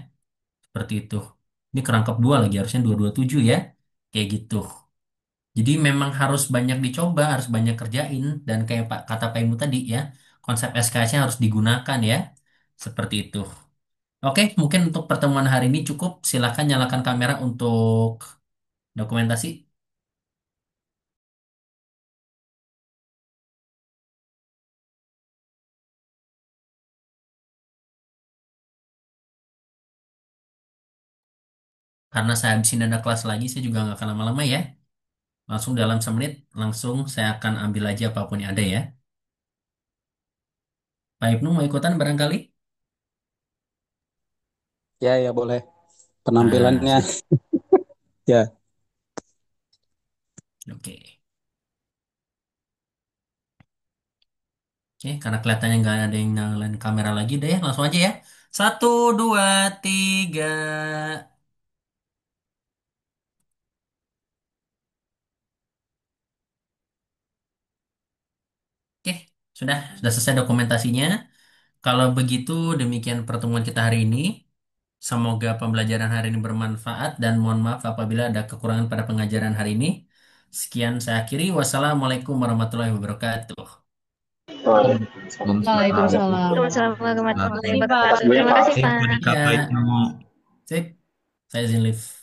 Seperti itu. Ini kerangkap 2 lagi harusnya 227 ya. Kayak gitu. Jadi memang harus banyak dicoba, harus banyak kerjain dan kayak Pak kata Pak Imu tadi ya, konsep SKS-nya harus digunakan ya. Seperti itu. Oke, mungkin untuk pertemuan hari ini cukup. Silakan nyalakan kamera untuk dokumentasi. Karena saya habis ini ada kelas lagi, saya juga nggak akan lama-lama ya. Langsung dalam semenit, langsung saya akan ambil aja apapun yang ada ya. Pak Ibnu mau ikutan barangkali?
Ya, ya boleh.
Nah,
Penampilannya
sip.
ya.
Oke. Oke, karena kelihatannya nggak ada yang nyalain kamera lagi deh, langsung aja ya. Satu, dua, tiga. Oke, sudah selesai dokumentasinya. Kalau begitu, demikian pertemuan kita hari ini. Semoga pembelajaran hari ini bermanfaat dan mohon maaf apabila ada kekurangan pada pengajaran hari ini. Sekian saya akhiri. Wassalamualaikum warahmatullahi wabarakatuh.
Waalaikumsalam.
Waalaikumsalam.
Waalaikumsalam
Terima
warahmatullahi
kasih, Pak.
wabarakatuh.
Makasih banyak,
Terima
Pak.
kasih,
Terima
Pak.
kasih Kak Pak
Ya,
Ibnu.
sip. Saya izin live.